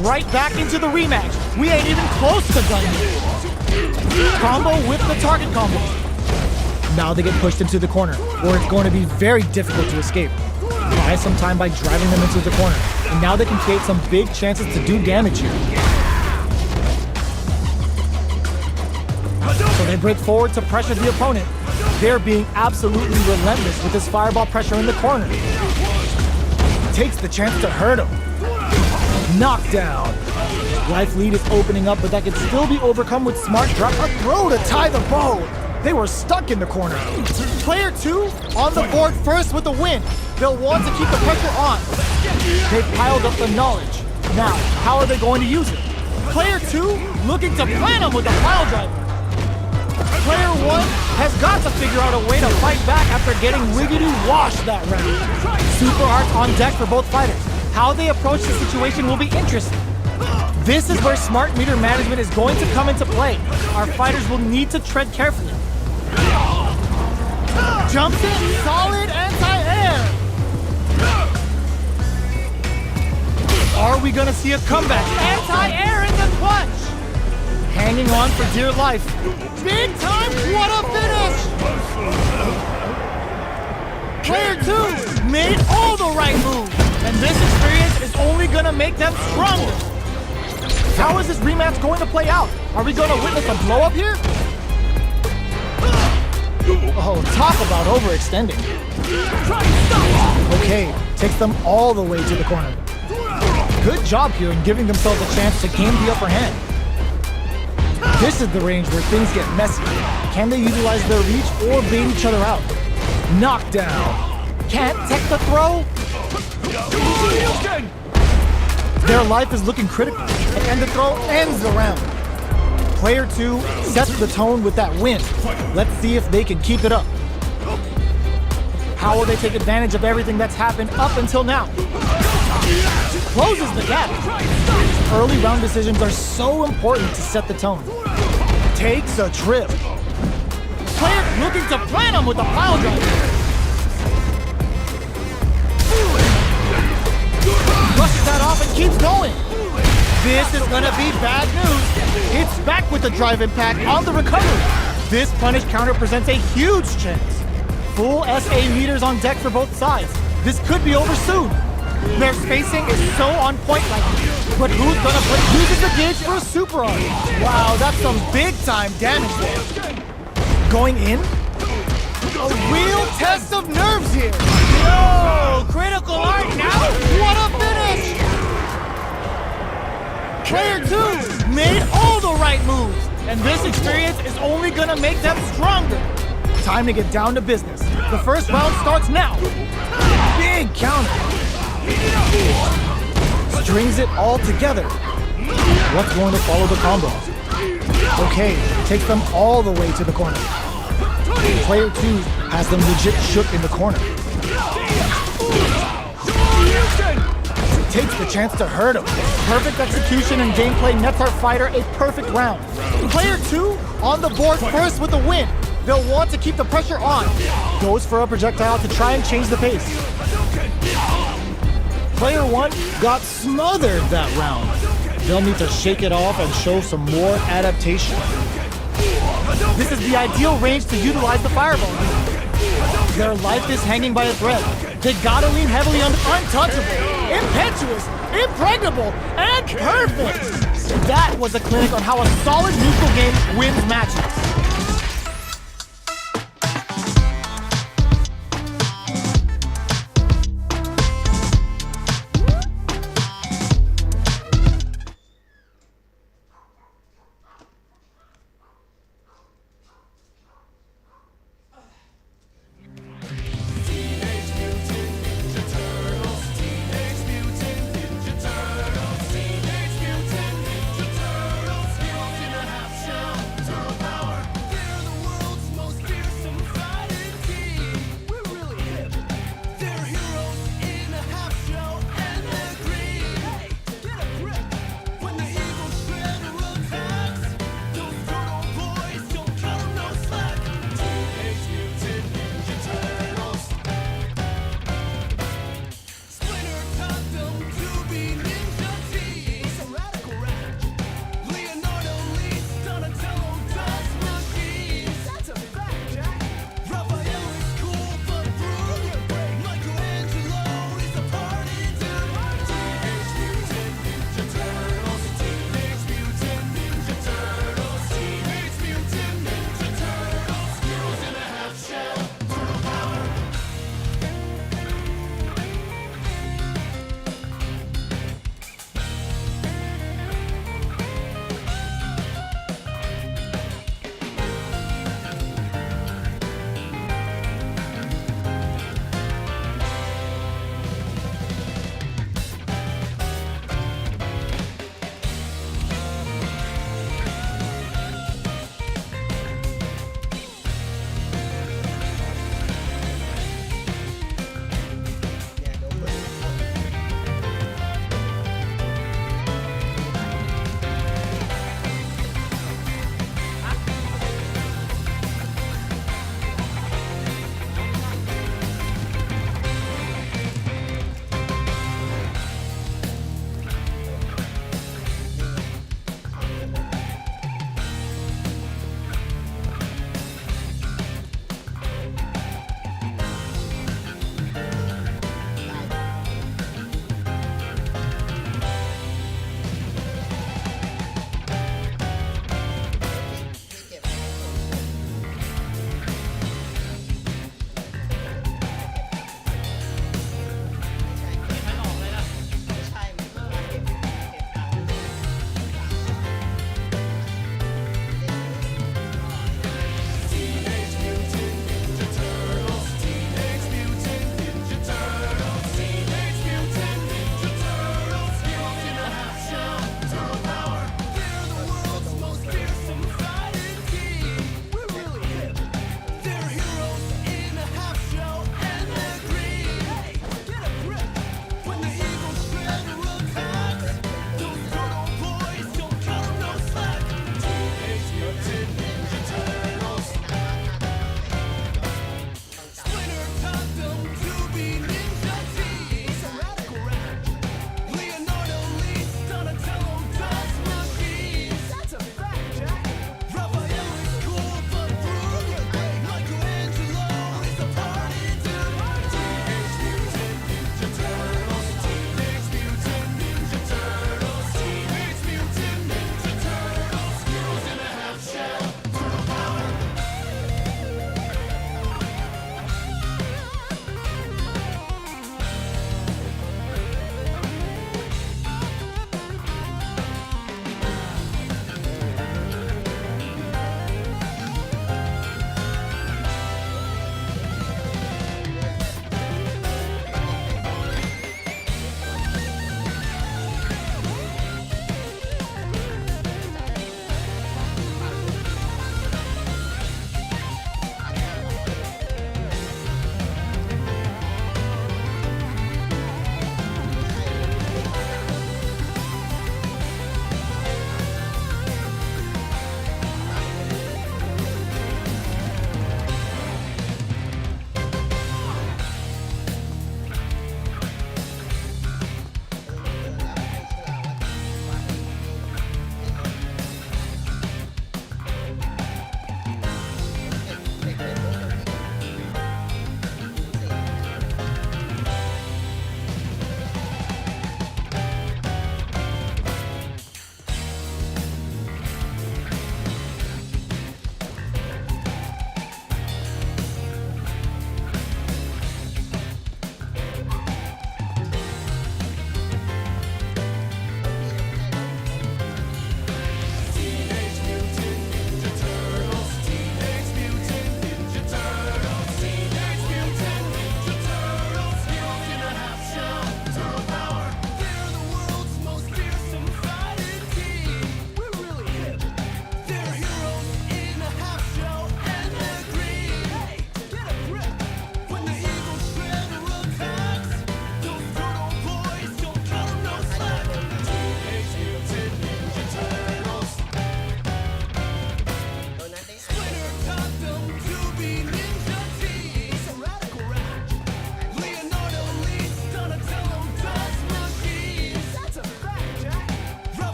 Right back into the rematch. We ain't even close to done yet. Combo with the target combo. Now they get pushed into the corner, where it's going to be very difficult to escape. Buy some time by driving them into the corner, and now they can create some big chances to do damage here. So they break forward to pressure the opponent. They're being absolutely relentless with this fireball pressure in the corner. Takes the chance to hurt him. Knockdown. Life lead is opening up, but that can still be overcome with smart drop. A throw to tie the bow. They were stuck in the corner. Player 2 on the board first with the win. They'll want to keep the pressure on. They've piled up the knowledge. Now, how are they going to use it? Player 2 looking to plan him with a pile driver. Player 1 has got to figure out a way to fight back after getting wiggity washed that round. Super arts on deck for both fighters. How they approach the situation will be interesting. This is where smart meter management is going to come into play. Our fighters will need to tread carefully. Jumps in, solid anti-air. Are we gonna see a comeback? Anti-air in the clutch. Hanging on for dear life. Big time, what a finish! Player 2 made all the right moves, and this experience is only gonna make them stronger. How is this rematch going to play out? Are we gonna witness a blow up here? Oh, talk about overextending. Okay, takes them all the way to the corner. Good job here in giving themselves a chance to gain the upper hand. This is the range where things get messy. Can they utilize their reach or bait each other out? Knockdown. Can't tech the throw? Their life is looking critical, and the throw ends the round. Player 2 sets the tone with that win. Let's see if they can keep it up. How will they take advantage of everything that's happened up until now? Closes the gap. Early round decisions are so important to set the tone. Takes a trip. Player looking to plan him with a pile driver. Brushes that off and keeps going. This is gonna be bad news. It's back with the drive impact on the recovery. This punish counter presents a huge chance. Full SA meters on deck for both sides. This could be over soon. Their spacing is so on point right now. But who's gonna play? Uses the gauge for a super arm. Wow, that's some big time damage there. Going in? A real test of nerves here. Yo, critical art now. What a finish! Player 2 made all the right moves, and this experience is only gonna make them stronger. Time to get down to business. The first round starts now. Big counter. Strings it all together. What's going to follow the combo? Okay, takes them all the way to the corner. Player 2 has them legit shook in the corner. Takes the chance to hurt him. Perfect execution and gameplay nets our fighter a perfect round. Player 2 on the board first with the win. They'll want to keep the pressure on. Goes for a projectile to try and change the pace. Player 1 got smothered that round. They'll need to shake it off and show some more adaptation. This is the ideal range to utilize the fireball. Their life is hanging by a thread. They gotta lean heavily on untouchable, impetuous, impregnable, and perfect. That was a clinic on how a solid neutral game wins matches.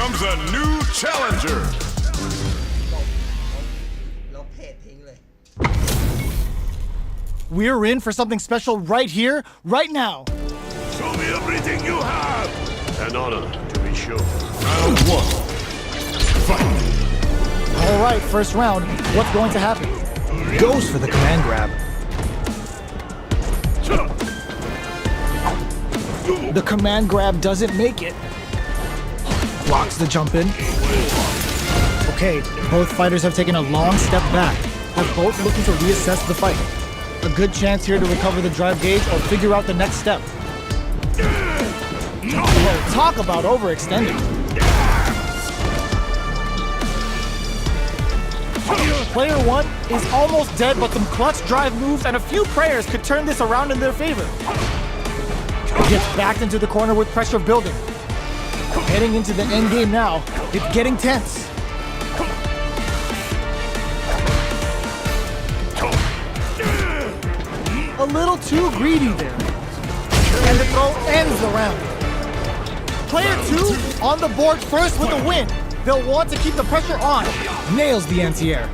comes a new challenger. ลบเพจทิ้งเลย We're in for something special right here, right now. Show me everything you have. An honor, to be sure. Round one. Fight. All right, first round. What's going to happen? Goes for the command grab. The command grab doesn't make it. Blocks the jump in. Okay, both fighters have taken a long step back. They're both looking to reassess the fight. A good chance here to recover the drive gauge or figure out the next step. Well, talk about overextending. Player one is almost dead, but some clutch drive moves and a few prayers could turn this around in their favor. He gets backed into the corner with pressure building. Heading into the end game now, it's getting tense. A little too greedy there. And the throw ends the round. Player two on the board first with a win. They'll want to keep the pressure on. Nails the anti-air.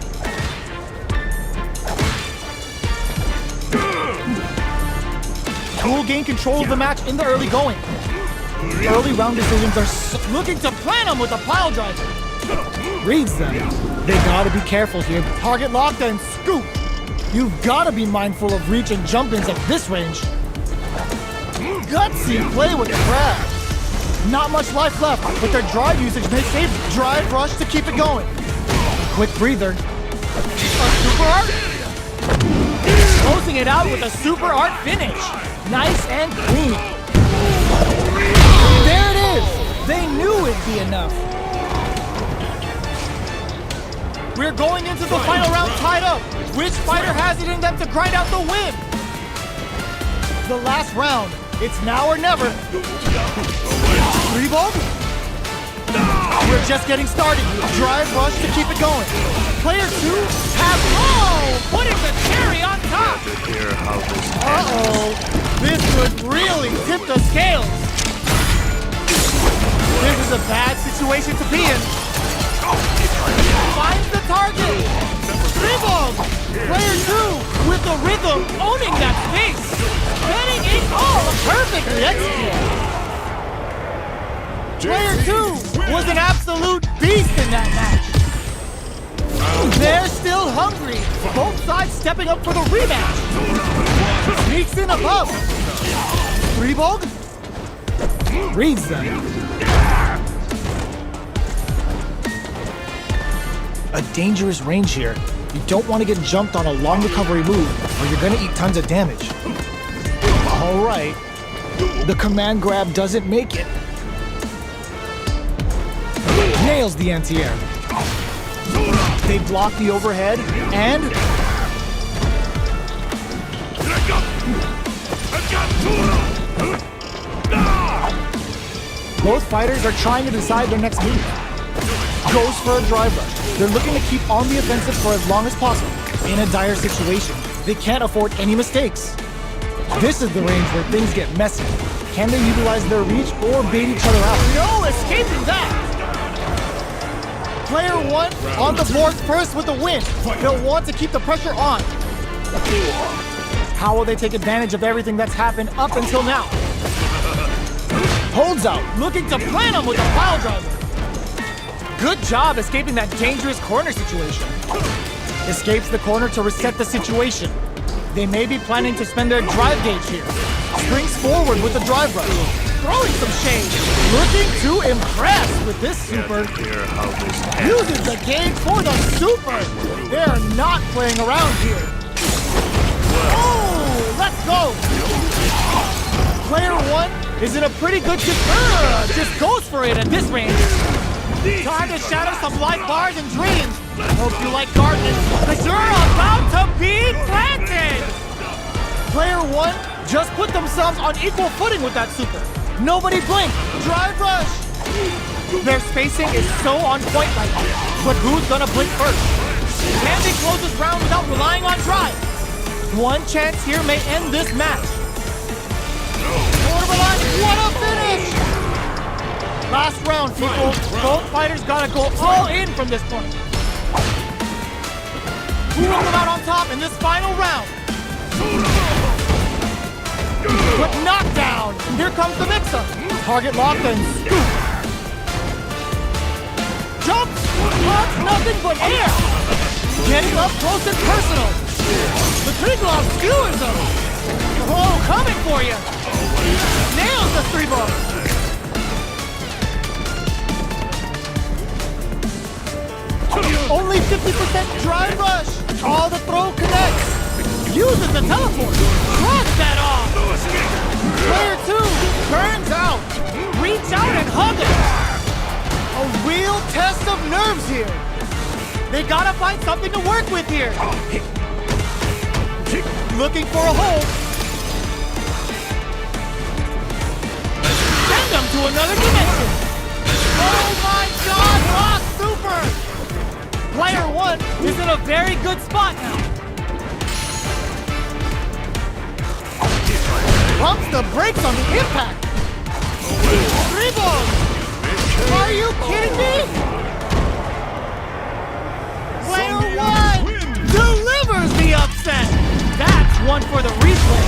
Will gain control of the match in the early going. Early round decisions are looking to plan them with a pile driver. Reads them. They gotta be careful here. Target locked and scoop. You've gotta be mindful of reach and jump-ins at this range. Gutsy play with the grab. Not much life left, but their drive usage may save drive rush to keep it going. Quick breather. A super art? Closing it out with a super art finish. Nice and clean. There it is. They knew it'd be enough. We're going into the final round tied up. Which fighter has it in them to grind out the win? The last round. It's now or never. Revolve? We're just getting started. Drive rush to keep it going. Player two has putting the cherry on top. Hear how this Uh-oh. This could really tip the scales. This is a bad situation to be in. Finds the target. Revolve. Player two with the rhythm owning that space. Getting it all perfectly executed. Player two was an absolute beast in that match. They're still hungry. Both sides stepping up for the rematch. Sneaks in above. Revolve reads them. A dangerous range here. You don't want to get jumped on a long recovery move, or you're going to eat tons of damage. All right. The command grab doesn't make it. Nails the anti-air. They block the overhead, and... Both fighters are trying to decide their next move. Goes for a drive rush. They're looking to keep on the offensive for as long as possible. In a dire situation, they can't afford any mistakes. This is the range where things get messy. Can they utilize their reach or bait each other out? No escaping that! Player one on the board first with a win. They'll want to keep the pressure on. How will they take advantage of everything that's happened up until now? Holds out, looking to plan them with a pile driver. Good job escaping that dangerous corner situation. Escapes the corner to reset the situation. They may be planning to spend their drive gauge here. Springs forward with the drive rush. Throwing some shade. Looking to impress with this super. Uses the gauge for the super. They are not playing around here. Oh, let's go. Player one is in a pretty good just goes for it at this range. Time to shatter some light bars and dreams. Hope you like gardening, because you're about to be planted! Player one just put themselves on equal footing with that super. Nobody blink. Drive rush. Their spacing is so on point right now. But who's gonna blink first? Can they close this round without relying on drive? One chance here may end this match. What a finish! Last round, people. both fighters gotta go all in from this point. Who will come out on top in this final round? But knockdown! Here comes the mix-up. Target locked and scoop. Jumps! Blocks nothing but air! Getting up close and personal. The Triglav skewers him. Oh, coming for you. Nails the 3-bar. Only 50% drive rush. All the throw connects. Uses the teleport. Blocks that off. Player 2 turns out. Reach out and hug him. A real test of nerves here. They gotta find something to work with here. Looking for a hole. Send them to another dimension. Oh my god, Rock Super! Player 1 is in a very good spot now. Pumps the brakes on the impact. 3 balls! Are you kidding me? Player 1 delivers the upset. That's one for the replay.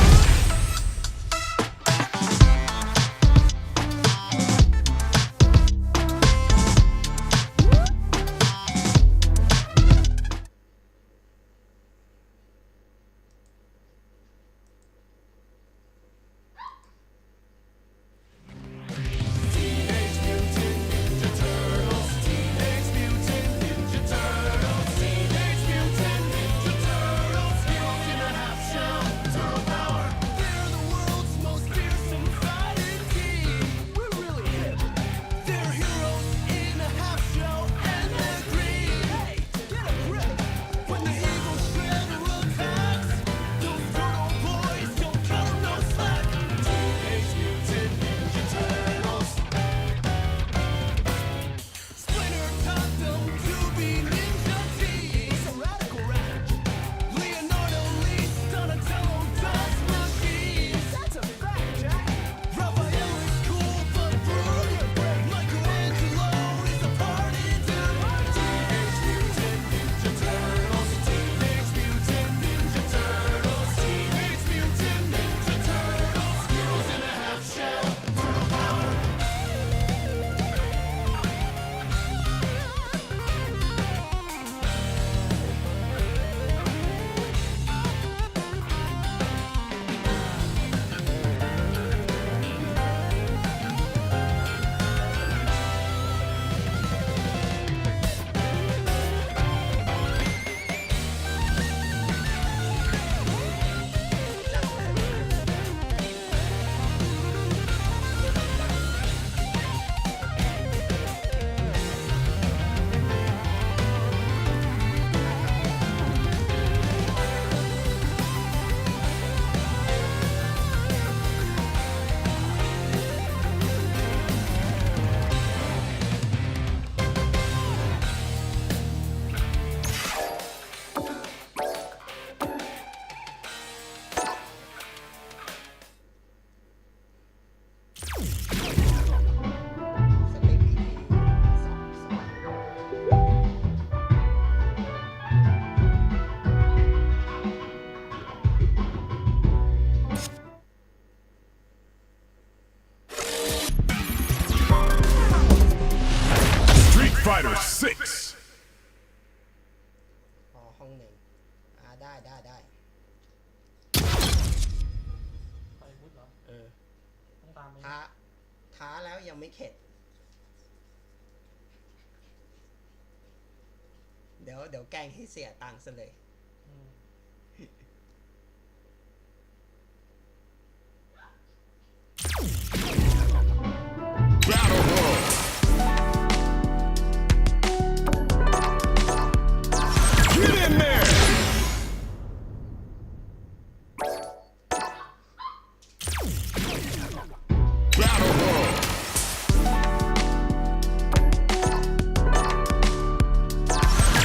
Fighter 6. อ๋อห้องหนึ่งได้ ไปวุฒิเหรอ ต้องตามไหม ท้าแล้วยังไม่เข็ด เดี๋ยวแกล้งให้เสียตังค์ซะเลย Battle Roll. Get in there. Battle Roll.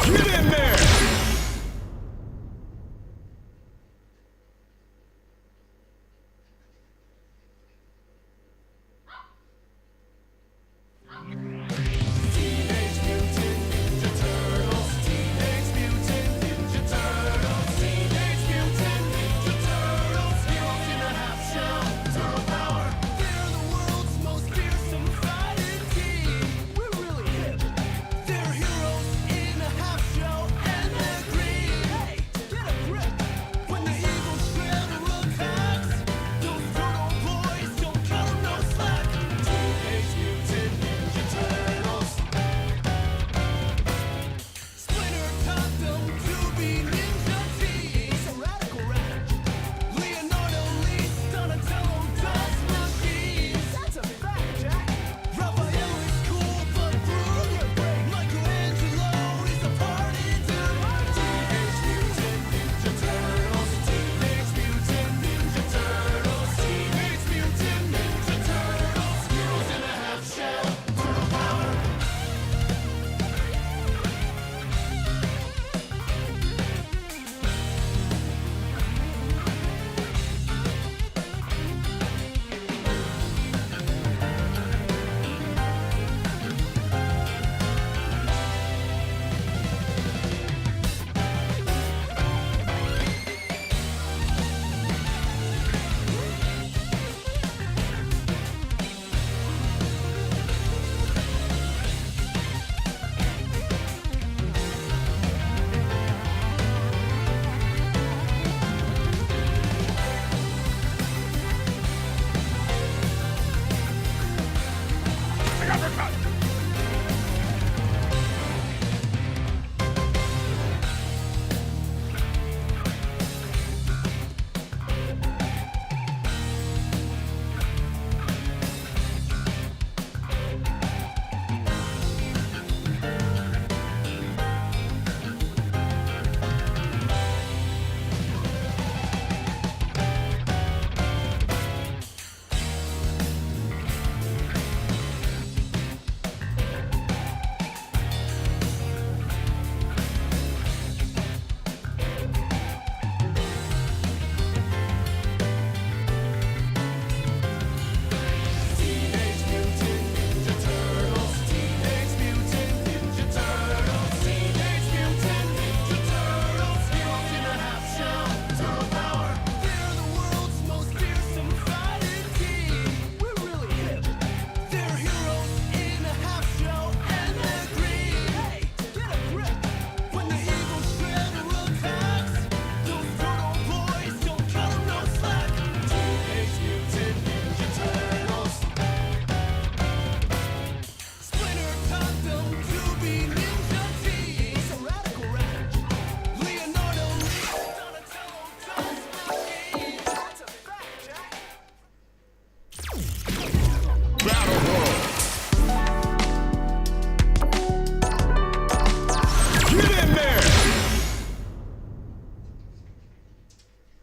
Get in there. uppercut!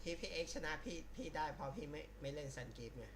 ที่พี่เอ็กชนะพี่ได้เพราะพี่ไม่เล่นซันกิฟต์ไง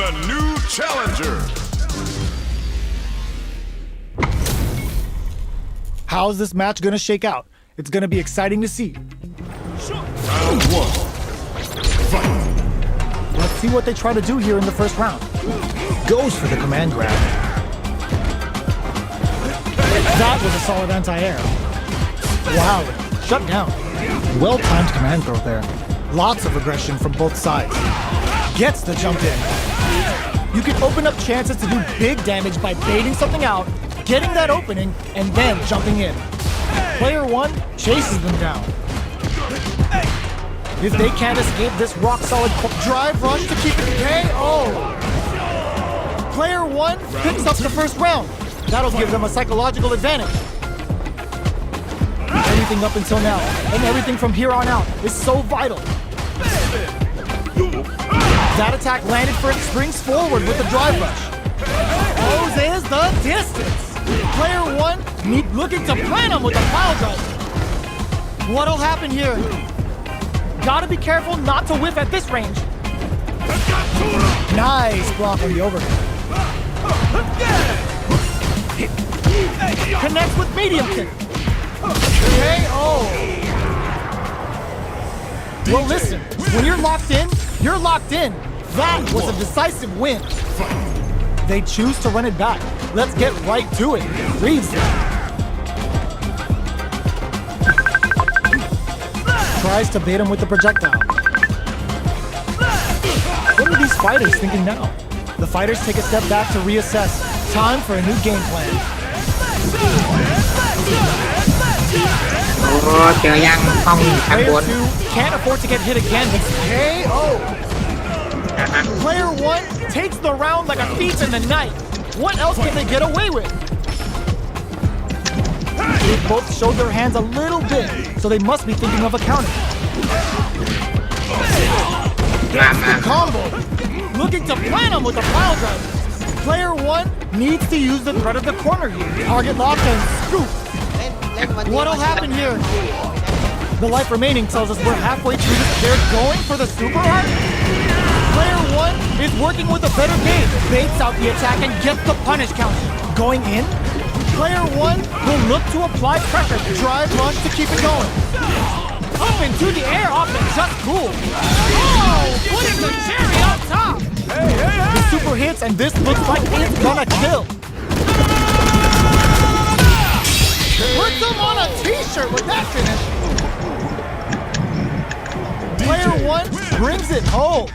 a new challenger. How's this match gonna shake out? It's gonna be exciting to see. Round one. Fight. Let's see what they try to do here in the first round. Goes for the command grab. That was a solid anti-air. Wow, shut down. Well-timed command throw there. Lots of aggression from both sides. Gets the jump in. You can open up chances to do big damage by baiting something out, getting that opening, and then jumping in. Player one chases them down. If they can't escape this rock-solid drive rush to keep it KO. Player one picks up the first round. That'll give them a psychological advantage. Everything up until now, and everything from here on out, is so vital. That attack landed for it, springs forward with the drive rush. Closes the distance. Player one looking to plant him with a pile driver. What'll happen here? Gotta be careful not to whiff at this range. Nice block on the overhead. Connects with medium kick. KO. Well, listen, when you're locked in, you're locked in. That was a decisive win. They choose to run it back. Let's get right to it. Reads it. Tries to bait him with the projectile. What are these fighters thinking now? The fighters take a step back to reassess. Time for a new game plan. โอ้เจอยังห้องข้างบ Player น 2 can't afford to get hit again. It's KO. นะฮะ Player 1 takes the round like a thief in the night. What else can they get away with? They both showed their hands a little bit, so they must be thinking of a counter. มามา Combo. Looking to plant him with a pile driver. Player 1 needs to use the threat of the corner here. Target lock and scoop. เล่นวันนี้ What'll happen here? The life remaining tells us we're halfway through this. They're going for the super hard. Player 1 is working with a better game. Baits out the attack and gets the punish counter. Going in. Player 1 will look to apply pressure. Drive launch to keep it going. Up into the air off the just cool. Oh, putting the cherry on top. The super hits and this looks like it's gonna kill. Put them on a t-shirt with that finish. Player 1 brings it home.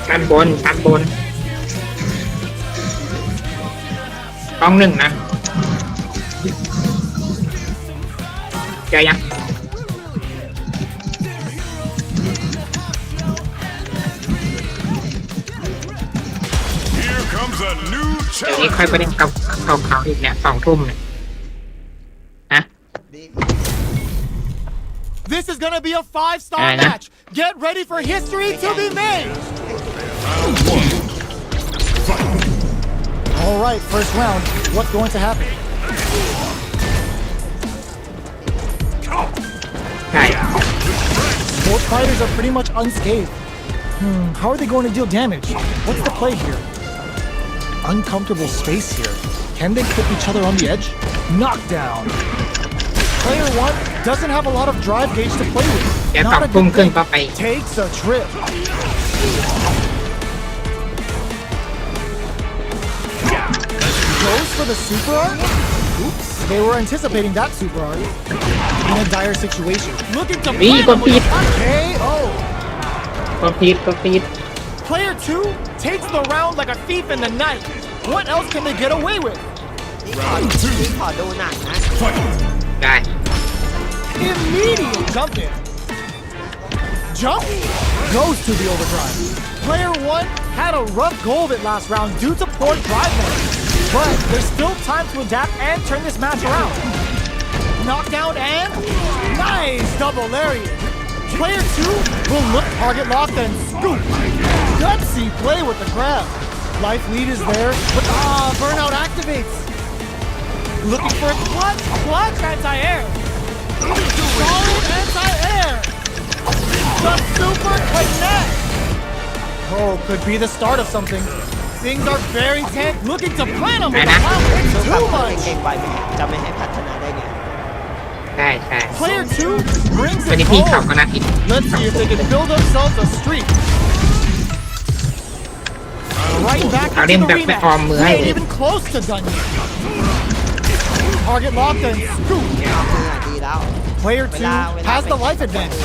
ด้านบนกล้องหนึ่งนะเจอยัง Here comes a new เดี๋ยวนี้ challenger. ค่อยไปเล่นกับเขาอีกเนี่ย2 ทุ่มเนี่ยฮะ ดี This is gonna be a 5-star Nah. match. Get ready for history to be made. Round one. Fight. All right, first round. What's going to happen? ใช่ Both fighters are pretty much unscathed. How are they going to deal damage? What's the play here? Uncomfortable space here. Can they clip each other on the edge? Knockdown. Player 1 doesn't have a lot of drive gauge to play with. เดี๋ยว Not a 2 ทุ่ม good ครึ่ง thing. ก็ไป Takes a trip. Goes for the super art? Oops, they were anticipating that super art. In a dire situation. Looking to นี่ plant ก him ด with ผิด a KO. กดผิด Player 2 takes the round like a thief in the night. What else can they get away with? นี่ขอดูหนังนะ ได้ Immediate jump in. Jump goes to the overdrive. Player 1 had a rough go of it last round due to poor drive mode. But there's still time to adapt and turn this match around. Knockdown and nice double lariat. Player 2 will look target locked and scoop. Gutsy play with the grab. Life lead is there, but burnout activates. Looking for a clutch anti-air. Solid anti-air. The super connect. Oh, could be the start of something. Things are very tense. Looking to plan them with a wow, it's สู้กับ too คน much. เก่งๆไปไม่จะไม่ให้พัฒนาได้ไง ใช่ใช่ Player 2 brings วัน it นี้พี่สอง home. ก็นัดอีก Let's see if they can build themselves a streak. Right back I'll into the impact the arm rematch. We right. ain't even close to done yet. Target locked and scoop. ดีแล้ว Player 2 has the life advantage.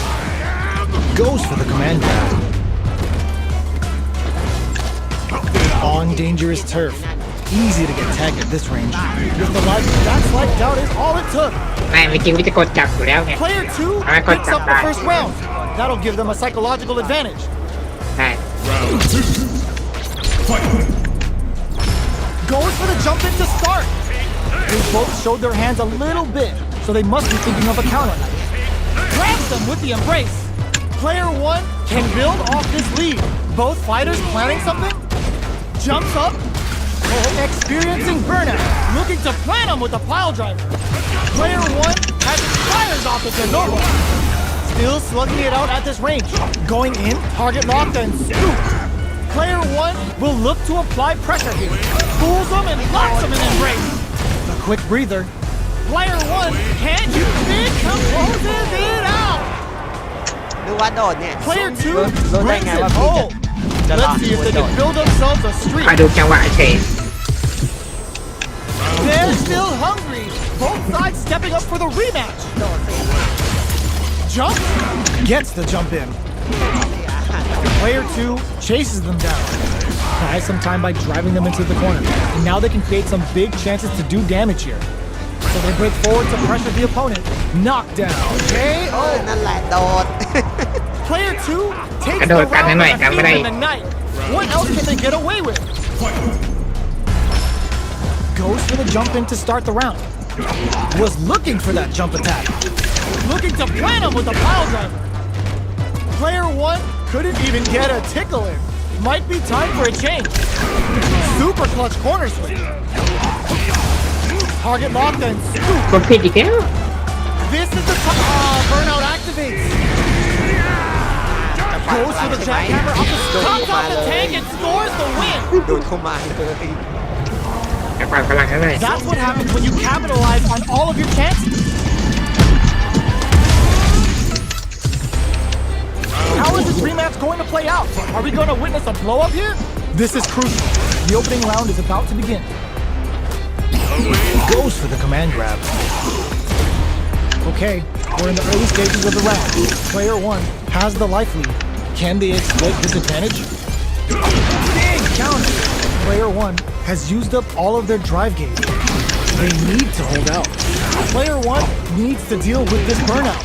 Goes for the command grab. On dangerous turf. Easy to get tagged at this range. With the life, that slight doubt is all it took. ไม่เมื่อกี้วิจะกดจับอยู่แล้วไง Player 2 I got picks up the that. first round. That'll give them a psychological advantage. ใช่ Round 2. Fight. Goes for the jump in to start. They both showed their hands a little bit, so they must be thinking of a counter. Grabs them with the embrace. Player 1 can build off this lead. Both fighters planning something. Jumps up. Experiencing burnout. Looking to plan him with a pile driver. Player 1 has fires off it to normal. Still slugging it out at this range. Going in, target locked and scoop. Player 1 will look to apply pressure here. Fools him and locks him in embrace. A quick breather. Player 1 can't use it, composes it out. ดูว่าโดดเนี่ย Player 2 รู้ได้ brings ไง it ว่าพี่ home. จะรอด Let's see if โด they ด can build themselves a คอย streak. ดูจังหวะเฉย They're still hungry. Both sides stepping up for the rematch. Jump. Gets the jump in. Player 2 chases them down. Buys some time by driving them into the corner. And now they can create some big chances to do damage here. So they break forward to pressure the opponent. Knockdown. เอ KO. อนั่นแหละโดด Player 2 takes Cái the đồ round cắn on này a cắn vào fever đây. in the night. What else can they get away with? Goes for the jump in to start the round. Was looking for that jump attack. Looking to plan him with a pile driver. Player 1 couldn't even get a tickle in. Might be time for a change. Super clutch corner swing. Target locked and scoop. กดผิดอีกแล้ว This is the Burnout activates. Goes for the jackhammer up the comes off the tank and scores the win. โดดเข้ามาเลย แต่ความพลังข้างใน That's what happens when you capitalize on all of your chances. How is this rematch going to play out? Are we going to witness a blow up here? This is crucial. The opening round is about to begin. Goes for the command grab. Okay, we're in the early stages of the round. Player 1 has the life lead. Can they exploit this advantage? Big counter. Player 1 has used up all of their drive gauge. They need to hold out. Player 1 needs to deal with this burnout.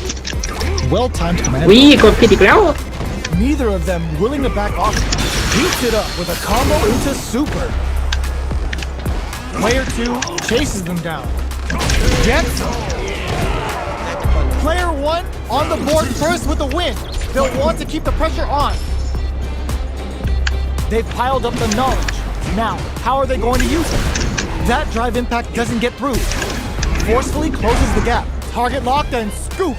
Well-timed command. วิกดผิดอีกแล้ว Neither of them willing to back off. Beats it up with a combo into super. Player 2 chases them down. Gets them. Player 1 on the board first with the win. They'll want to keep the pressure on. They've piled up the knowledge. Now, how are they going to use it? That drive impact doesn't get through. Forcefully closes the gap. Target locked and scoop.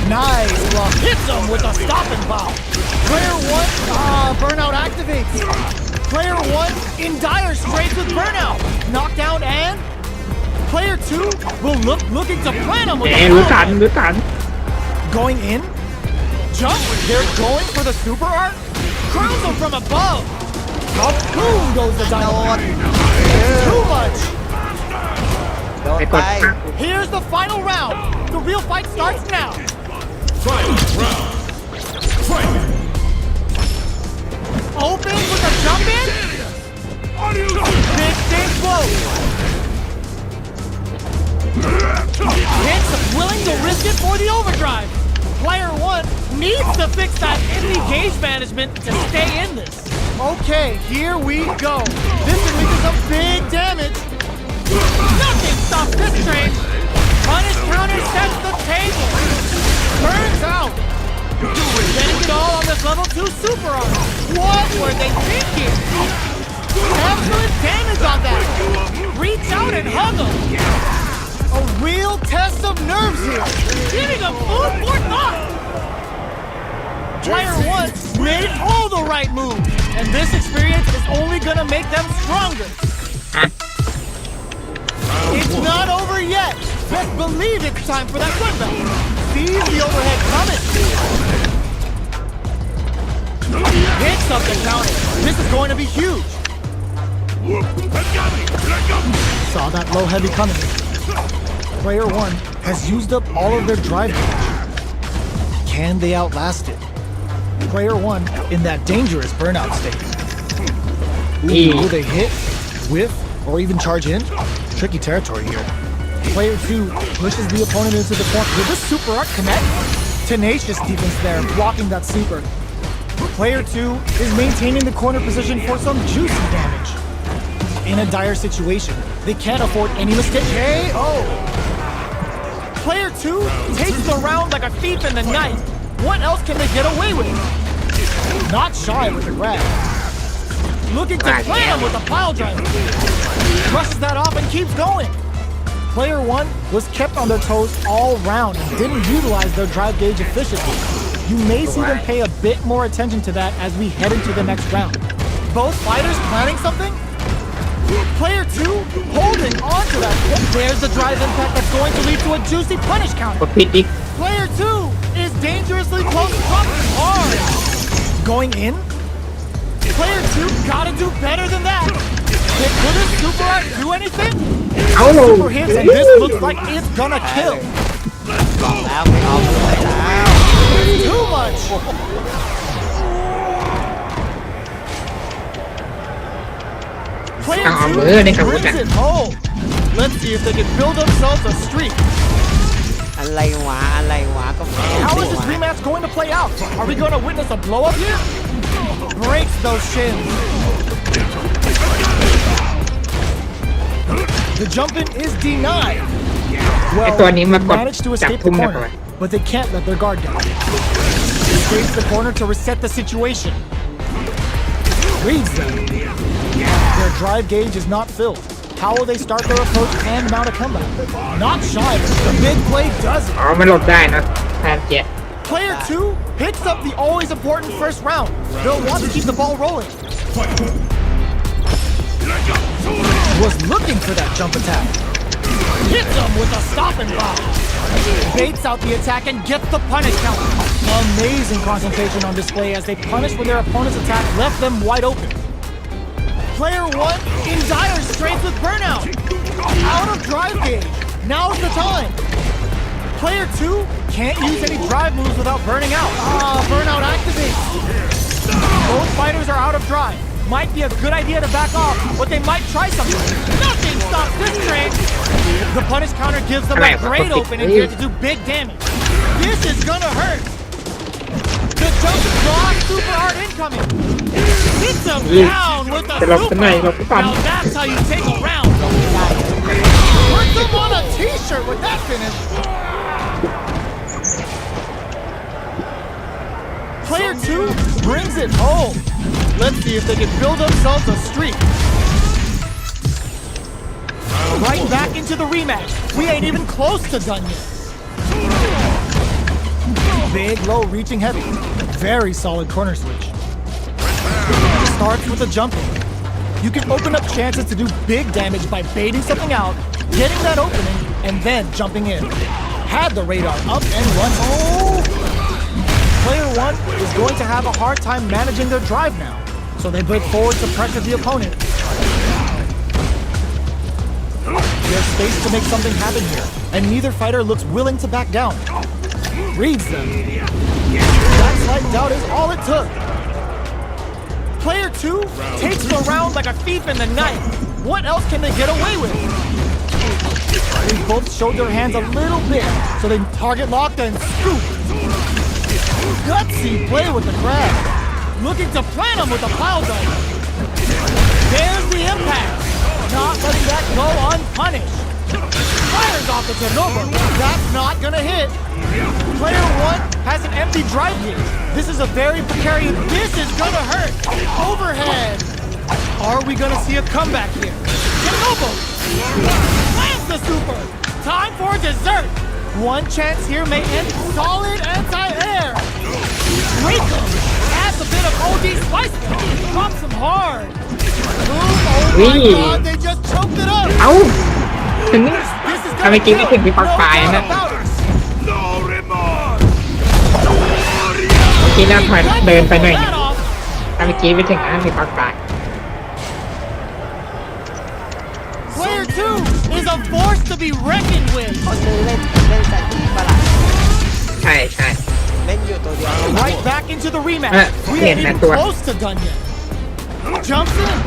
Nice block. Hits him with a stop and bow. Player 1, burnout activates. Player 1 in dire straits with burnout. Knockdown and player 2 will looking to plan him with แหม a รู้ทัน power. รู้ทัน Going in. Jump. They're going for the super art. Crowns him from above. Up, boom goes the โด dynamite. ด Too much. โดด ไป ไป กดพัก Here's the final round. The real fight starts now. Final round. Fight. Open with a jump in. Big blow. Hits willing to risk it for the overdrive. Player 1 needs to fix that enemy gauge management to stay in this. Okay, here we go. This is making some big damage. Nothing stops this train. Punish counter sets the table. Burns out. Getting it all on this level 2 super art. What were they thinking? Excellent damage on that. Reach out and hug him. A real test of nerves here. Giving him food for thought. Player 1 made all the right moves, and this experience is only gonna make them stronger. It's not over yet. Best believe it's time for that gun belt. Sees the overhead coming. Hits up the counter. This is going to be huge. Saw that low heavy coming. Player 1 has used up all of their drive damage. Can they outlast it? Player 1 in that dangerous burnout state. Ooh, will they hit, whiff, or even charge in? Tricky territory here. Player 2 pushes the opponent into the corner. Did the super art connect? Tenacious defense there, blocking that super. Player 2 is maintaining the corner position for some juicy damage. In a dire situation, they can't afford any mistake. KO! Player 2 takes the round like a thief in the night. What else can they get away with? Not shy with the grab. Looking to play him with a pile driver. Brushes that off and keeps going. Player 1 was kept on their toes all round and didn't utilize their drive gauge efficiently. You may see them pay a bit more attention to that as we head into the next round. Both fighters planning something? Player 2 holding on to that. There's the drive impact that's going to lead to a juicy punish counter. Player 2 is dangerously close to dropping hard. Going in? Player 2 gotta do better than that. Will this super art do anything? Super hits and this looks like it's gonna kill. Too much. Player 2 brings it home. Let's see if they can build themselves a streak. อะไรวะก็แพ้ How is this rematch going to play out? Are we going to witness a blow up here? Breaks those shins. The jump in is denied. Well, they managed to escape the corner, but they can't let their guard down. Escapes the corner to reset the situation. Reads them. Their drive gauge is not filled. How will they start their approach and mount a comeback? Not shy, but the big play does it. Player 2 picks up the always important first round. They'll want to keep the ball rolling. Was looking for that jump attack. Hits him with a stop and block. Baits out the attack and gets the punish counter. Amazing concentration on display as they punish when their opponent's attack left them wide open. Player 1 in dire straits with burnout. Out of drive gauge. Now's the time. Player 2 can't use any drive moves without burning out. Burnout activates. Both fighters are out of drive. Might be a good idea to back off, but they might try something. Nothing stops this train. The punish counter gives them a great opening here to do big damage. This is gonna hurt. The jump block super hard incoming. Hits him down with a super. Now that's how you take a round. Puts him on a t-shirt with that finish. Player 2 brings it home. Let's see if they can build themselves a streak. Right back into the rematch. We ain't even close to done yet. Big, low, reaching heavy. Very solid corner switch. Starts with a jumping. You can open up chances to do big damage by baiting something out, getting that opening, and then jumping in. Had the radar up and run. Oh! Player 1 is going to have a hard time managing their drive now, so they break forward to pressure the opponent. There's space to make something happen here, and neither fighter looks willing to back down. Reads them. That slight doubt is all it took. Player 2 takes the round like a thief in the night. What else can they get away with? They both showed their hands a little bit, so they target locked and scoop. Gutsy play with the grab. Looking to plant him with a pile driver. There's the impact. Not letting that go unpunished. Fires off the turnover. That's not gonna hit. Player 1 has an empty drive here. This is a very precarious. This is gonna hurt. Overhead. Are we gonna see a comeback here? Genobo lands the super. Time for dessert. One chance here may end solid anti-air. Break him. Adds a bit of OD spice. Drops him hard. Oh my God! They just choked it up. เอ้าถึงนี่ This is ถ้า gonna เมื่อกี้ไม่ถึง kill. พี่ป๊อก No ตาย doubt นะ about it. No remorse. เมื่อกี้น่าถอยเดินไปหน่อย That off. ถ้าเมื่อกี้ไม่ถึงนะพี่ป๊อกตาย Player 2 is a force to be reckoned with. คนนึงเล่นแซนกีฟประหลาด ใช่ใช่ เล่นอยู่ตัวเดียว Right back into the rematch. We yeah, ain't even that's what- close to done yet. Jumps in.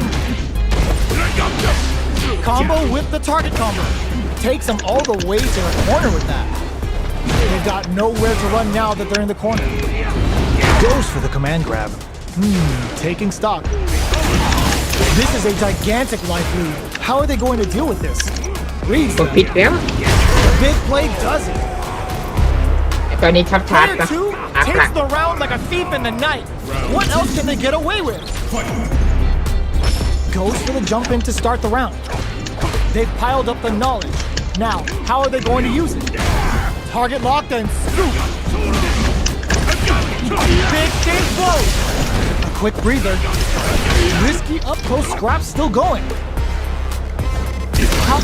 Combo with the target combo. Takes them all the way to the corner with that. They've got nowhere to run now that they're in the corner. Goes for the command grab. Taking stock. This is a gigantic life lead. How are they going to deal with this? Reads กด them. ผิดแล้ว The big play does it. ตอนนี้ชับชาร์จ Player นะ 2 อัพหลั takes ก the round like a thief in the night. What else can they get away with? Goes for the jump in to start the round. They've piled up the knowledge. Now, how are they going to use it? Target locked and scoop. Big game blow. A quick breather. Risky up close scrap still going.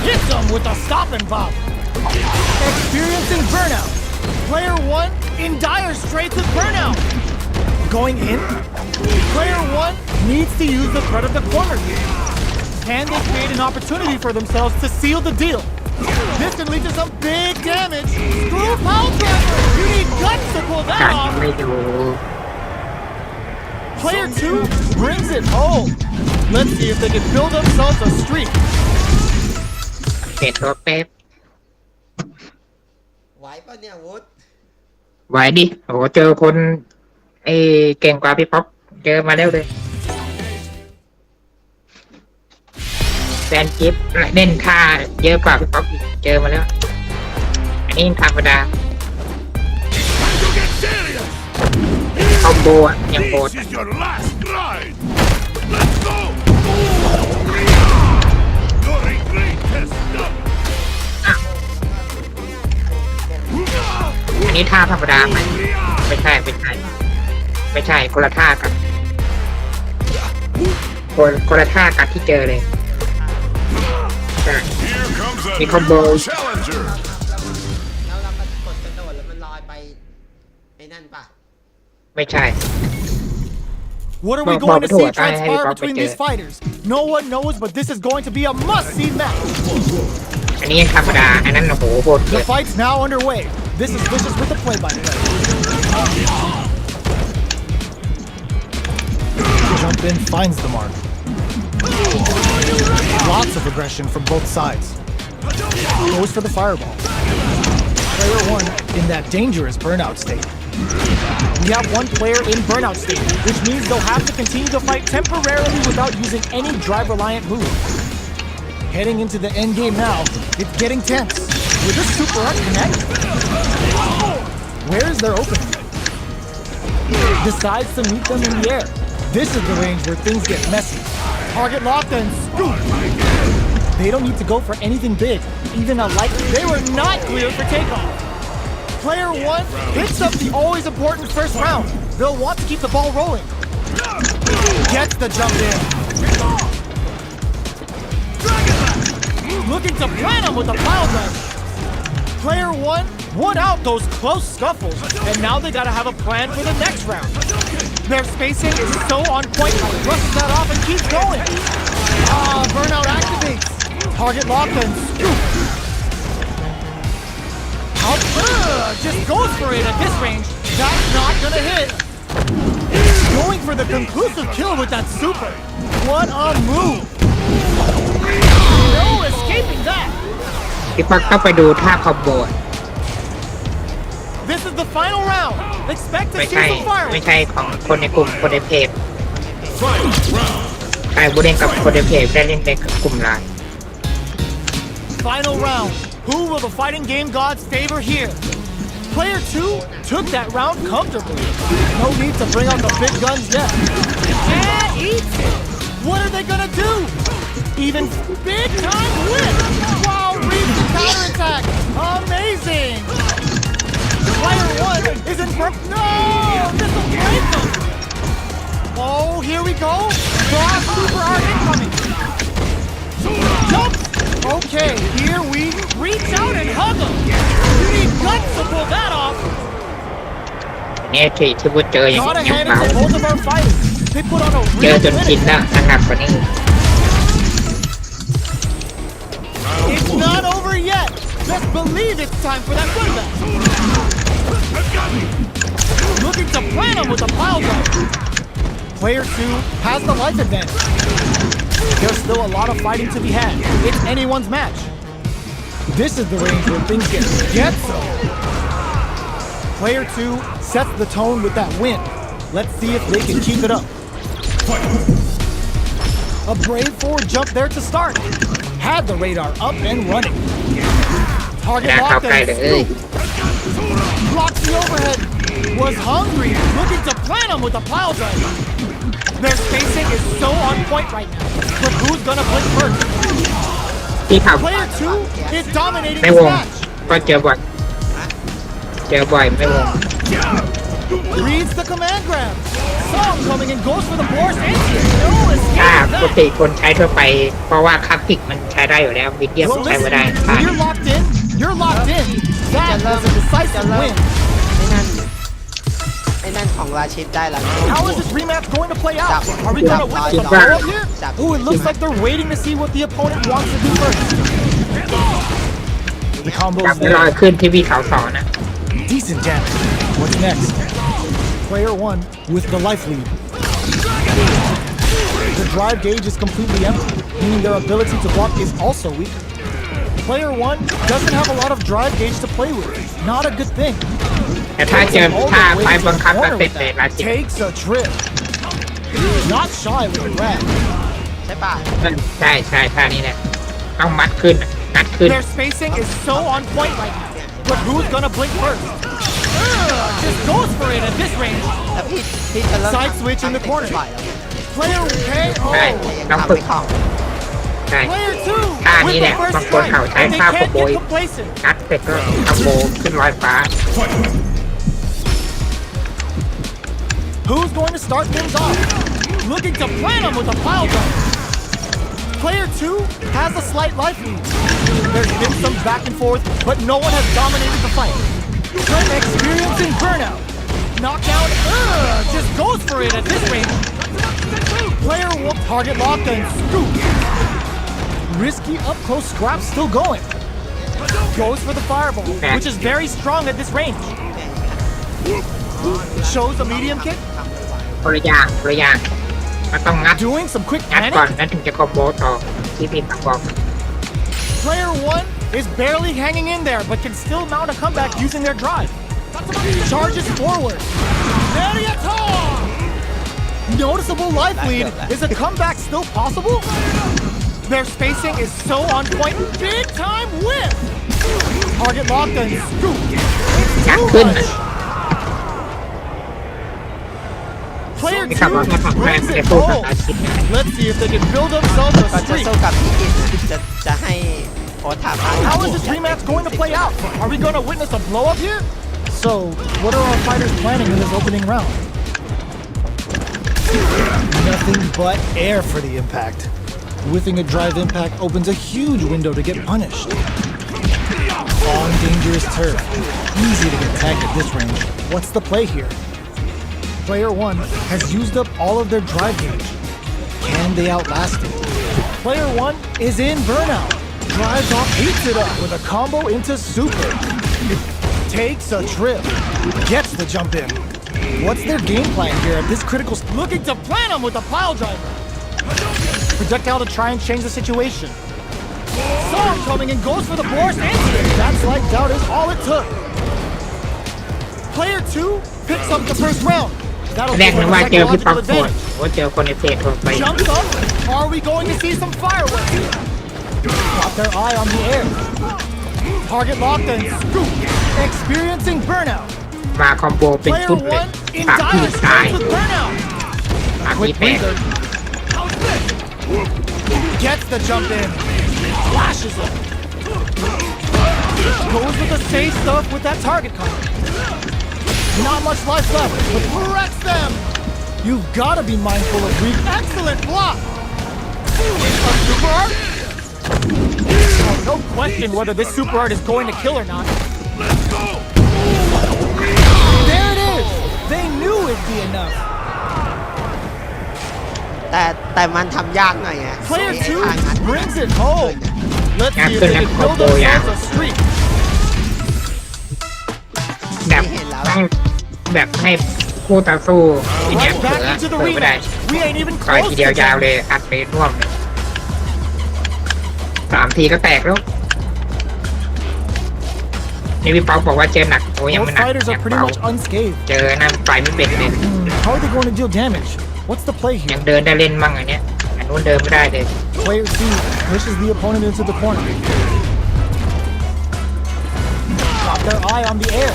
Hits them with a stop and pop. Experiencing burnout. Player 1 in dire straits with burnout. Going in. Player 1 needs to use the threat of the corner here. Can they create an opportunity for themselves to seal the deal? This can lead to some big damage. Screw power driver. You need guts to pull กา that รยัง off. ไม่อยู่ Player 2 brings it home. Let's see if they can build themselves a streak. เปลี่ยนตัวเป๊ป ไหวป่ะเนี่ยวุฒ ไหวดิโอ้โหเจอคนไอ้เก่งกว่าพี่ป๊อกเจอมาแล้วเลยแซนกิฟเล่นท่าเยอะกว่าพี่ป๊อกอีกเจอมาแล้ว อันนี้ธรรมดา Time to get serious. คอมโบอะยังโหด This is your last ride. Let's go. You're a great test. อันนี้ท่าธรรมดาไหมไม่ใช่ไม่ใช่ไม่ใช่คนละท่ากันคนละท่ากันที่เจอเลยใช่ Here comes a Here comes the- new challenger. แล้วเราก็กดกระโดดแล้วมันลอยไปไอ้นั่นป่ะ ไม่ใช่ What are we Well, going to well, see well, transpire well, between well, these fighters? No one knows, but this is going to be a must-see match. อันนี้ธรรมดาอันนั้นโอ้โหโหดเกิ The น fight's now underway. This is vicious with the play-by-play. Jump in finds the mark. Lots of aggression from both sides. Goes for the fireball. Player 1 in that dangerous burnout state. We have one player in burnout state, which means they'll have to continue to fight temporarily without using any drive-reliant moves. Heading into the end game now, it's getting tense. Will this super art connect? Where is their opening? Decides to meet them in the air. This is the range where things get messy. Target locked and scoop. They don't need to go for anything big. Even a light. They were not cleared for takeoff. Player 1 picks up the always important first round. They'll want to keep the ball rolling. Gets the jump in. Looking to plant him with a pile gun. Player 1 won out those close scuffles, and now they gotta have a plan for the next round. Their spacing is so on point, brushes that off and keeps going. Burnout activates. Target locked and scoop. Just goes for it at this range. That's not gonna hit. Going for the conclusive kill with that super. What a move. No escaping that. พี่ป๊อกต้องไปดูท่าคอมโบ This is the final round. Expect to ไม่ see ใช่ some fire. ไม่ใช่ของคนในกลุ่มคนในเพจใช่บุเล่นกับคนในเพจได้เล่นในกลุ่มไลน์ Final round. Who will the fighting game gods favor here? Player 2 took that round comfortably. No need to bring out the big guns yet. And eats it. What are they gonna do? Even big time whip! Wow, reads the counterattack! Amazing! Player 1 is in front. No! This will break them! Oh, here we go! Cross super hard incoming! Jump! Okay, here we reach out and hug them! You need guts to pull that off! เนี่ยที่พูดเจออย่าง Gotta เงี้ย hand เบา it to both of our fighters. They put on a เจอ real จนชิน clinic. แล้วหนักกว่านี้ It's not over yet. Let's believe it's time for that comeback. Looking to plan him with a pile driver. Player 2 has the life advantage. There's still a lot of fighting to be had. It's anyone's match. This is the range where things get so. Player 2 sets the tone with that win. Let's see if they can keep it up. A brave forward jump there to start. Had the radar up and running. Target นะเข้า locked ใกล้ and เลย scoop. Blocks the overhead. Was hungry. Looking to plan him with a pile driver. Their spacing is so on point right now. But who's gonna blink first? ที่เขา Player 2 is dominating ใน this วง match. ก็เจอบ่อยไม่วง Reads the command grab. Song coming and goes for the force entry. No ถ้า escape ปก that. ติคนใช้ทั่วไปเพราะว่าคลาสสิกมันใช้ได้อยู่แล้ววิดีโอ Well, ใช้ไม่ listen, ได้ when you're locked in, you're locked in. That was a decisive win. ไอ้นั่นของราชิดได้แล้ว How is this rematch going to play out? Are we going to witness a Stop. blow up here? Ooh, it looks like they're waiting to see what the opponent wants to do first. The combo กลับ is ไปลอย there. ขึ้นที่พี่เขาสอนนะ Decent damage. What's next? Player 1 with the life lead. The drive gauge is completely empty, meaning their ability to block is also weak. Player 1 doesn't have a lot of drive gauge to play with. Not a good thing. แต่ถ้าเจอ All ถ้า the way ไป to บัง the คับแล้ว corner เสร็จ with เลยรา that. ชิ Takes a trip. Not shy with the grab. ใช่ป่ะ ใช่ท่านี้แหละต้องมัดขึ้นงัดขึ้น Their spacing is so on point right now. But who's gonna blink first? Just goes for it at this range. แล้วพี่จะเริ่ม Side switch in the corner. บ่อยแล้ว Player KO. ใช่ ยัง ต้อง ทำ ฝึก ไม่คล่อง ใช่ Player 2 ท่า with นี้แห the ละ first บางคน strike. เขาใช้ And they ท่าข can't โมย get complacent. งัดเสร็จก็ขโมยขึ้นลอยฟ้า Who's going to start things off? Looking to plan him with a pile driver. Player 2 has a slight life lead. There's been some back and forth, but no one has dominated the fight. Grim experiencing burnout. Knockdown, just goes for it at this range. Player 1 target locked and scoop. Risky up close scrap still going. Goes for the fireball, which is very strong at this range. Shows a medium kick. คนละอย่างมันต้องงัด Doing some quick งัดก่อน panic. แล้วถึงจะคอมโบต่อที่พี่ตักบอก Player 1 is barely hanging in there, but can still mount a comeback using their drive. Charges forward. Noticeable life lead. Is a comeback still possible? Their spacing is so on point. Big time whip. Target locked and scoop. It's งัด too ขึ้น much. Player นี่ครับว่า 2 ถ้าทำแรง brings จะ it สู้กับ home. อาชีพ Let's see if they can build themselves ก่อน a จะ streak. สู้กับพี่กิจจะให้โค้ชถาม How is this rematch going to play out? Are we going to witness a blow up here? So, what are our fighters planning in this opening round? Nothing but air for the impact. Whiffing a drive impact opens a huge window to get punished. On dangerous turf. Easy to get tagged at this range. What's the play here? Player 1 has used up all of their drive gauge. Can they outlast it? Player 1 is in burnout. Drives off, heats it up with a combo into super. Takes a trip. Gets the jump in. What's their game plan here at this critical... Looking to plan him with a pile driver. Projectile to try and change the situation. Song coming and goes for the force entry. That slight doubt is all it took. Player 2 picks up the first round. That'll แรก give นึ them ก a ว่าเจอพี่ปัก psychological โกด advantage. ว่าเจอคนในเพจโทรไป Jumps up. Are we going to see some fireworks here? Got their eye on the air. Target locked and scoop. Experiencing burnout. มาคอมโบเป็น Player ชุดเลย 1 in ปากพี่ dire ตาย straits with burnout. ปากพี่ Quick แตก breather. Gets the jump in. Flashes it. Goes with the safe stuff with that target combo. Not much life left, but wrecks them. You've got to be mindful of weak. Excellent block. A super art? Oh, no question whether this super art is going to kill or not. Let's go! There it is. They knew it'd be enough. แต่มันทำยากหน่อยไง Player ไอ้ทางนั้น 2 brings it home. Let's see if they can build Combo, yeah. themselves a streak. แบบต้องแบบให้คู่ต่อสู้ที่เนี่ย Right เผลอ back into the เผลอไม่ได้ rematch. We ain't even ต่อย close ที to เดียวยาว done. เลยอัดไปน่วมเลย3 ทีก็แตกแล้วนี่พี่ป๊อกบอกว่าเจอหนักโอ้ยัง Both ไม่หนัก fighters ยั are ง pretty เบา much unscathed. เจอนั่นไปไม่เป็นเลย How are they going to deal damage? What's the play ยั here? งเดินได้เล่นมั่งอันเนี้ยอันนู้นเดินไม่ได้เลย Player 2 pushes the opponent into the corner. Got their eye on the air.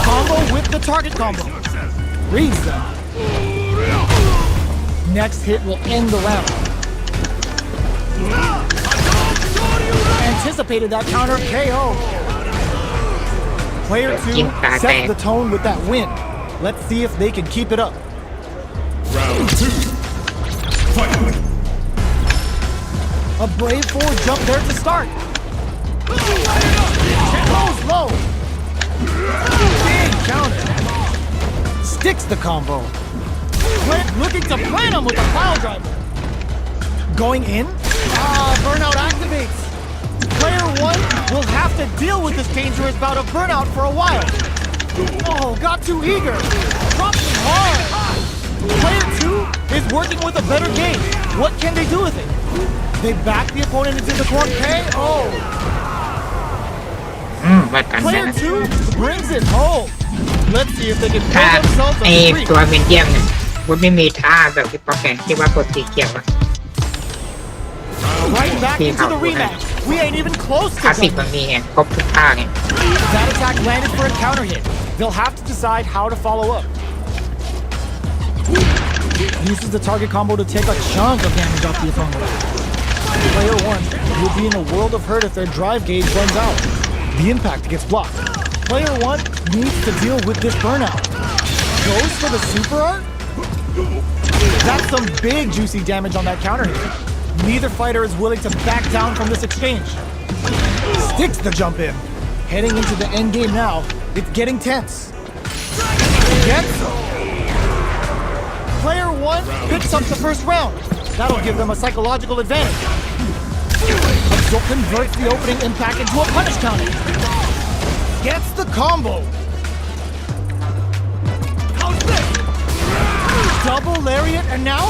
Combo with the target combo. Reads them. Next hit will end the round. Anticipated that counter KO. Player 2 sets the tone with that win. Let's see if they can keep it up. Round 2. Fight! A brave forward jump there to start. Goes low. Big counter. Sticks the combo. Looking to plan him with a pile driver. Going in. Burnout activates. Player 1 will have to deal with this dangerous bout of burnout for a while. Oh, got too eager. Drops him hard. Player 2 is working with a better game. What can they do with it? They back the opponent into the corner. KO. ว่ากันนะ Player 2 brings it home. Let's see if they can ถ้า pull themselves ไอ a streak. ตัวเมนเดียมเนี่ยมันไม่มีท่าแบบที่ป๊อกแกนที่ว่ากดสีเขียวอะ Right back into the rematch. We ain't even close คลา to สสิก done. มันมีไงครบทุกท่าไง That attack landed for a counter hit. They'll have to decide how to follow up. Uses the target combo to take a chunk of damage off the opponent. Player 1 will be in a world of hurt if their drive gauge runs out. The impact gets blocked. Player 1 needs to deal with this burnout. Goes for the super art? That's some big juicy damage on that counter hit. Neither fighter is willing to back down from this exchange. Sticks the jump in. Heading into the end game now. It's getting tense. Gets him. Player 1 picks up the first round. That'll give them a psychological advantage. Absorb converts the opening impact into a punish counter. Gets the combo. How's this? Double lariat and now?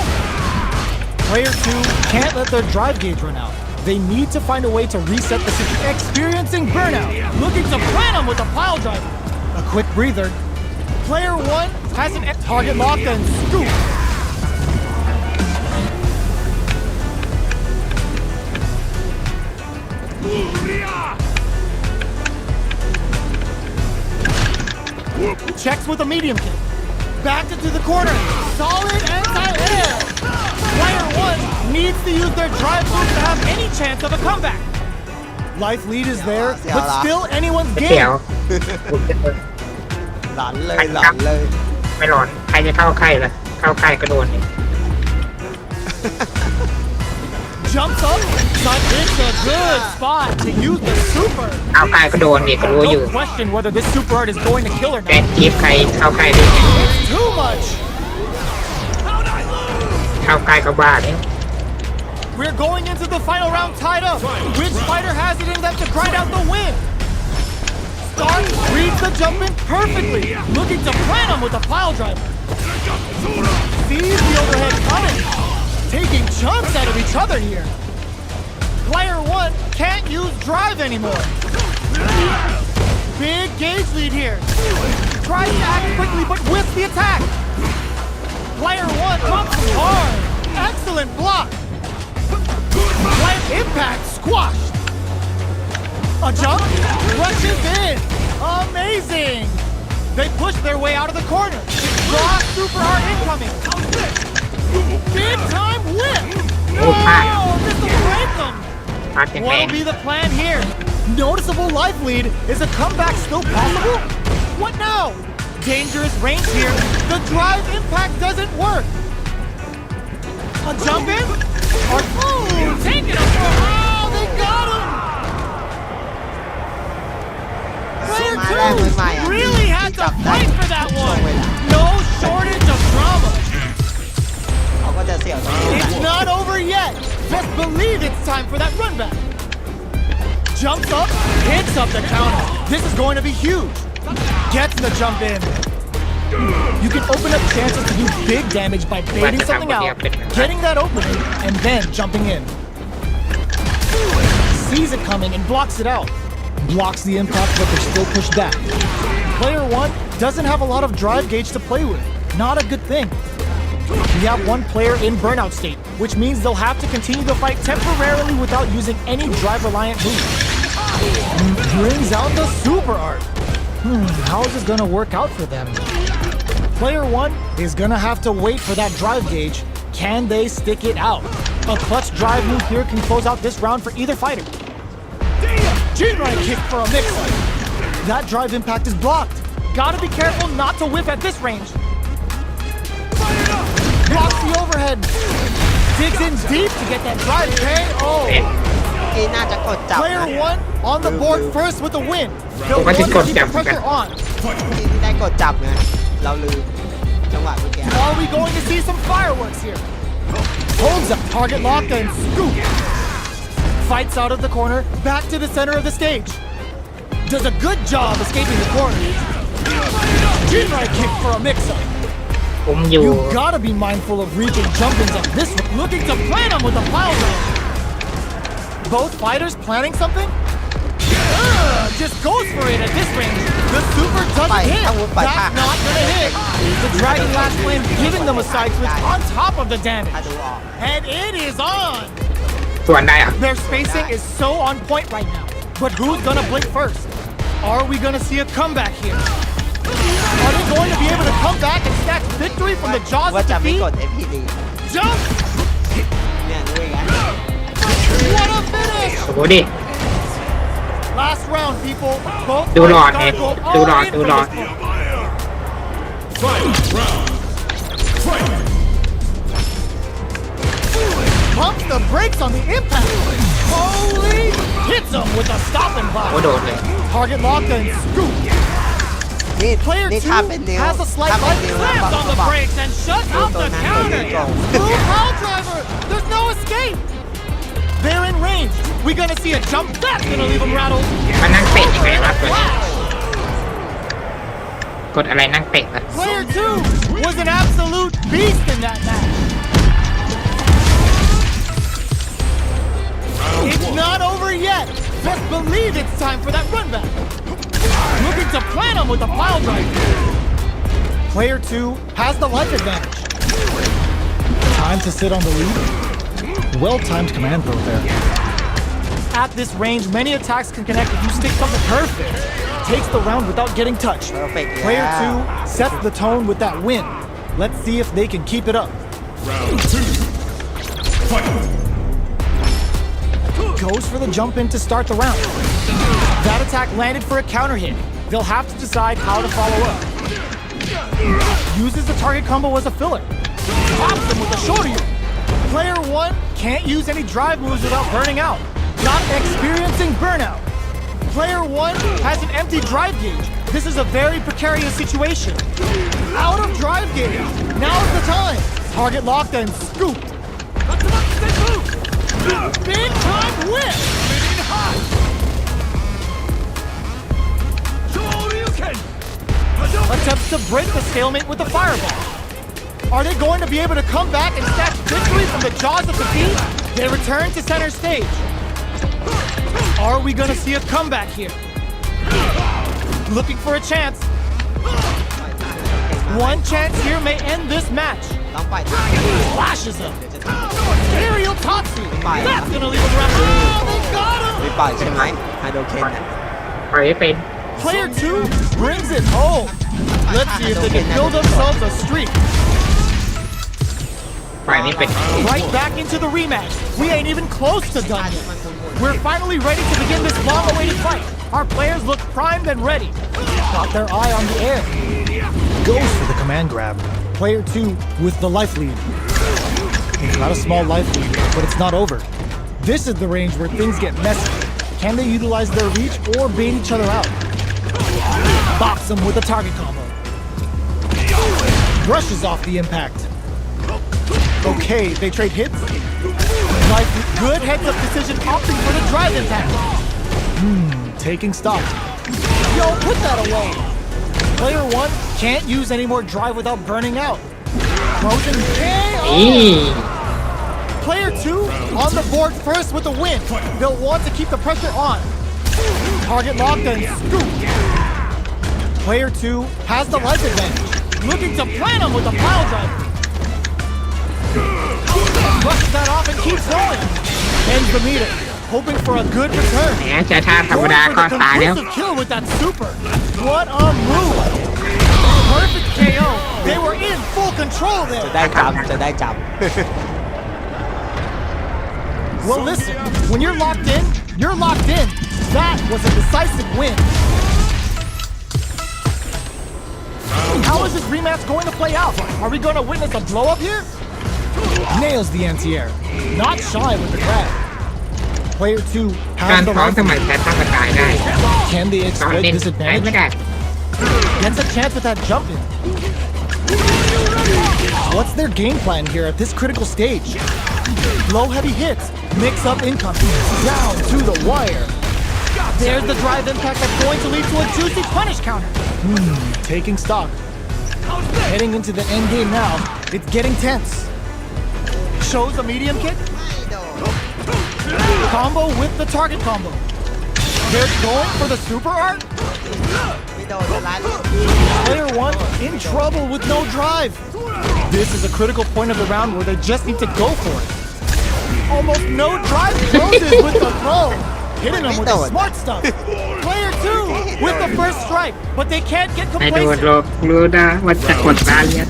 Player 2 can't let their drive gauge run out. They need to find a way to reset the situation. Experiencing burnout. Looking to plan him with a pile driver. A quick breather. Player 1 has an target locked and scoop. Checks with a medium kick. Backed into the corner. Solid anti-air. Player 1 needs to use their drive boost to have any chance of a comeback. Life lead is there, but still anyone's เดี๋ยว game. หลอนเลยหลอนเลย ไม่หลอนใครจะเข้าใครล่ะเข้าใครก็โดนนี่ Jumps up, but it's a good spot to use the super. เข้าใครก็โดนนี่ก็รู้อยู่ No question whether this super art is going to kill or แบน not. จีบใครเข้าใครได้ไง Too much. เข้าใครก็บ้าเนี่ย We're going into the final round tied up. Which fighter has it in them to grind out the win? Start reads the jump in perfectly. Looking to plan him with a pile driver. Sees the overhead coming. Taking chunks out of each other here. Player 1 can't use drive anymore. Big gauge lead here. Tries to act quickly but whiffs the attack. Player 1 comes hard. Excellent block. Light impact squashed. A jump rushes in. Amazing. They push their way out of the corner. Draw super hard incoming. Big time whip! Oh, pad. Oh, this will break them! พาดแข็งแร What'll ง be the plan here? Noticeable life lead. Is a comeback still possible? What now? Dangerous range here. The drive impact doesn't work. A jump in? Or taking him for they got him! Player มาแรกมือใหม่ 2 อ่ะ really had ที่ to จับได้ fight for that ช่วง one. เวลา No shortage of drama. เขาก็จะเสี่ยวตรงนี้ It's not over yet. Just believe it's time for that run back. Jumps up, hits up the counter. This is going to be huge. Gets the jump in. You can open up chances to do big damage by baiting something out, getting that opening, and then jumping in. Sees it coming and blocks it out. Blocks the impact, but they're still pushed back. Player 1 doesn't have a lot of drive gauge to play with. Not a good thing. We have one player in burnout state, which means they'll have to continue the fight temporarily without using any drive-reliant moves. Brings out the super art. How is this gonna work out for them? Player 1 is gonna have to wait for that drive gauge. Can they stick it out? A clutch drive move here can close out this round for either fighter. G-right kick for a mix-up. That drive impact is blocked. Gotta be careful not to whip at this range. Blocks the overhead. Digs in deep to get that drive KO. ที่น่าจะกดจับ Player นะ 1 on the board first with the win. They'll What is want to keep the gonna pressure on. ที่ได้กดจับไงเราลืมจังหวะเมื่อกี้ Are we going to see some fireworks here? Holds up, target locked and scoop. Fights out of the corner, back to the center of the stage. Does a good job escaping the corner. G-right kick for a mix-up. ผมอยู่ You gotta be mindful of reaching jump-ins on this one. Looking to plant him with a pile drive. Both fighters planning something? Just goes for it at this range. The super doesn't hit. That's not gonna hit. The Dragon Last Flame giving them a side switch on top of the ถ้า damage. ดูออก And it is on. ส่วนได้อ่ะ Their spacing is so on point right now. But who's gonna blink first? Are we gonna see a comeback here? Are they going to be able to come back and snatch victory from the jaws ว่า of จะไม่ defeat? กด FPD Jump! เนี่ยรู้ไง What a finish! โอ้โหดิ Last round, people. Both ดูหลอด fighters เนี่ย gotta go ดู all หลอด in ดู for หลอด this one. Fight round. Fight. Pumps the brakes on the impact. Holy! Hits him with a stopping โอ้ block. โดดเลย Target locked and scoop. นี่ Player นี่ 2 ถ้าเป็นนิ้ว has a slight ถ้าเป็น light นิ้ว slams on the brakes and shuts out the counter. Blue power driver. There's no escape. They're in range. We gonna see a jump. That's gonna leave them rattled. มันนั่งเตะยังไงวะตัวนี้ กดอะไรนั่งเตะวะ Player 2 was an absolute beast in that match. It's not over yet. Just believe it's time for that run back. Looking to plant him with a pile drive. Player 2 has the life advantage. Time to sit on the lead. Well-timed command throw there. At this range, many attacks can connect if you stick something perfect. Takes the round without getting touched. Perfect, Player yeah. 2 sets the tone with that win. Let's see if they can keep it up. Round 2. Fight. Goes for the jump in to start the round. That attack landed for a counter hit. They'll have to decide how to follow up. Uses the target combo as a filler. Pops them with a shoulder. Player 1 can't use any drive moves without burning out. Not experiencing burnout. Player 1 has an empty drive gauge. This is a very precarious situation. Out of drive gauge. Now's the time. Target locked and scoop. Big time whip. Attempts to break the stalemate with the fireball. Are they going to be able to come back and snatch victory from the jaws of defeat? They return to center stage. Are we going to see a comeback here? Looking for a chance. One chance here may end this match. ต้องปล่อยทาง Flashes him. เดี๋ยวจะทำ Aerial Tatsu. Fire. That's going to leave him around. Oh, they got him. ไม่ปล่อยใช่ไหมไฮโดรเคนน่ะ ปล่อยให้เป็น Player 2 brings it home. Let's see if they can build themselves a streak. ปล่อยไม่เป็น Right back into the rematch. We ain't even close to done yet. We're finally ready to begin this long-awaited fight. Our players look primed and ready. Got their eye on the air. Goes for the command grab. Player 2 with the life lead. He's got a small life lead, but it's not over. This is the range where things get messy. Can they utilize their reach or bait each other out? Box him with a target combo. Brushes off the impact. Okay, they trade hits. Life, good heads-up decision opting for the drive impact. Taking stock. Yo, put that away. Player 1 can't use any more drive without burning out. Frozen KO. นี่ Player 2 on the board first with the win. They'll want to keep the pressure on. Target locked and scoop. Player 2 has the life advantage. Looking to plant him with the pile driver. Brushes that off and keeps going. Ends the meter, hoping for a good return. แหมจะท่าธรรมดา Going ก็ for the ตายแล้ว conclusive kill with that super. What a move. Perfect KO. They were in full control จะ there. ได้จำจะได้จ Well, listen, when you're locked in, you're locked in. That was a decisive win. How is this rematch going to play out? Are we going to witness a blow-up here? Nails the anti-air. Not shy with the grab. Player 2 การ has the ท้อง right. สมัยแพทต้องกระจายได้ Can they ตอน exploit เล่น this ใช้ไม่ advantage? ได้ Gets a chance with that jump in. What's their game plan here at this critical stage? Low heavy hits, mix up incoming, down to the wire. There's the drive impact that's going to lead to a juicy punish counter. Taking stock. Heading into the end game now. It's getting tense. Shows a medium kick. ำไม่โดน Combo with the target combo. They're going for the super art. ไม่โดนจะร้ายเลย Player 1 in trouble with no drive. This is a critical point of the round where they just need to go for it. Almost no drive closes with the throw. Hitting them with the smart stuff. Player 2 with the first strike, but they can't get ไม่โดน complacent. หรอกรู้นะว่าจะกดร้านเนี่ย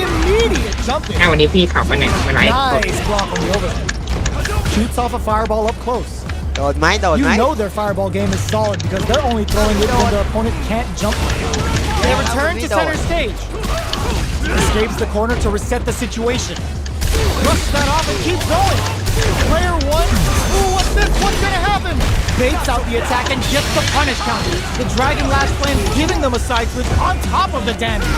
Immediate jumping. ถ้าวันนี้พี่ขับไปไหนมาไหนกด Nice block on the overhead. Shoots off a fireball up close. โดนไหมโดน You ไหม know their fireball game is solid because they're only throwing it when their opponent can't jump. They return to center stage. Escapes the corner to reset the situation. Brushes that off and keeps going. Player 1. Ooh, what's this? What's gonna happen? Baits out the attack and gets the punish counter. The Dragon Lash Flame giving them a side switch on top of the damage.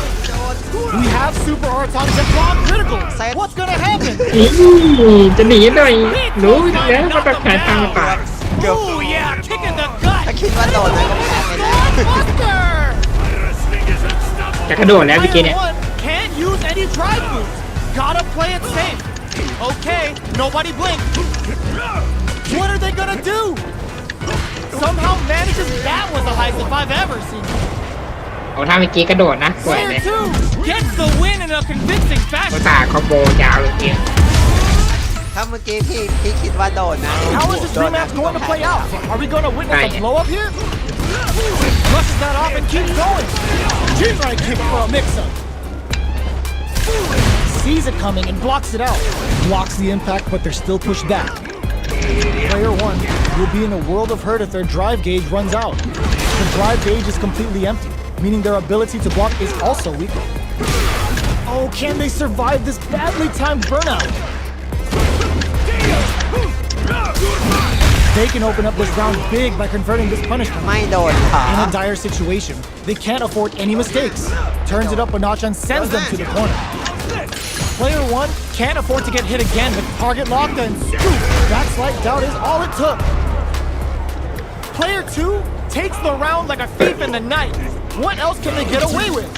We have super arts on the block critical. What's gonna happen? นี่จะหนีหน่อยรู้อยู่แล้วว่าต้องแข่งทางป่า Ooh, yeah, kick in the gut. ถ้าคิดว่าโดนนะก็ไม่ได้ไปแล้ว Buster! จะกระโดดแล้วเมื่อกี้เนี่ย Player 1 can't use any drive moves. Gotta play it safe. Okay, nobody blink. What are they gonna do? Somehow manages that was the highest I've ever seen. โอ้ถ้าเมื่อกี้กระโดดนะสวยเล Player ย 2 gets the win in a convincing ภา fashion. ษาคอมโบยาวเลยเนี่ย ถ้าเมื่อกี้พี่คิดว่าโดนนะ How is this โดนนะ rematch going to play out? Are we gonna witness a Right. blow up here? Brushes that off and keeps going. Chin right kick for a mix-up. Sees it coming and blocks it out. Blocks the impact, but they're still pushed back. Player 1 will be in a world of hurt if their drive gauge runs out. The drive gauge is completely empty, meaning their ability to block is also weaker. Oh, can they survive this badly timed burnout? They can open up this round big by converting this punishment. ไม่โดนค่ะ In a dire situation, they can't afford any mistakes. Turns it up a notch and sends them to the corner. Player 1 can't afford to get hit again with target locked and scoop. That slight doubt is all it took. Player 2 takes the round like a thief in the night. What else can they get away with?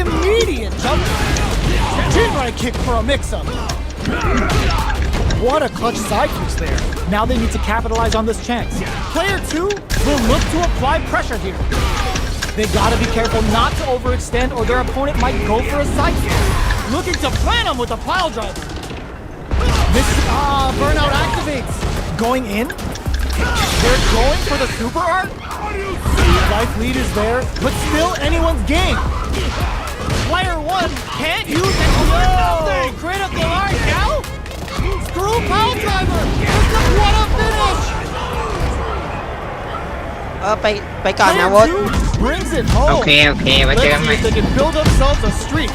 Immediate jump. Chin right kick for a mix-up. What a clutch side twist there. Now they need to capitalize on this chance. Player 2 will look to apply pressure here. They gotta be careful not to overextend or their opponent might go for a side switch. Looking to plant him with a pile driver. This burnout activates. Going in. They're going for the super art. Life lead is there, but still anyone's game. Player 1 can't use it. Whoa! Critical art now? Screw Power Driver! What a finish! ไปก่อนนะ Player วด 2 brings it โอ home. เค โอเค ไว้ Let's เจอกัน see ใหม่ if they can build themselves a streak.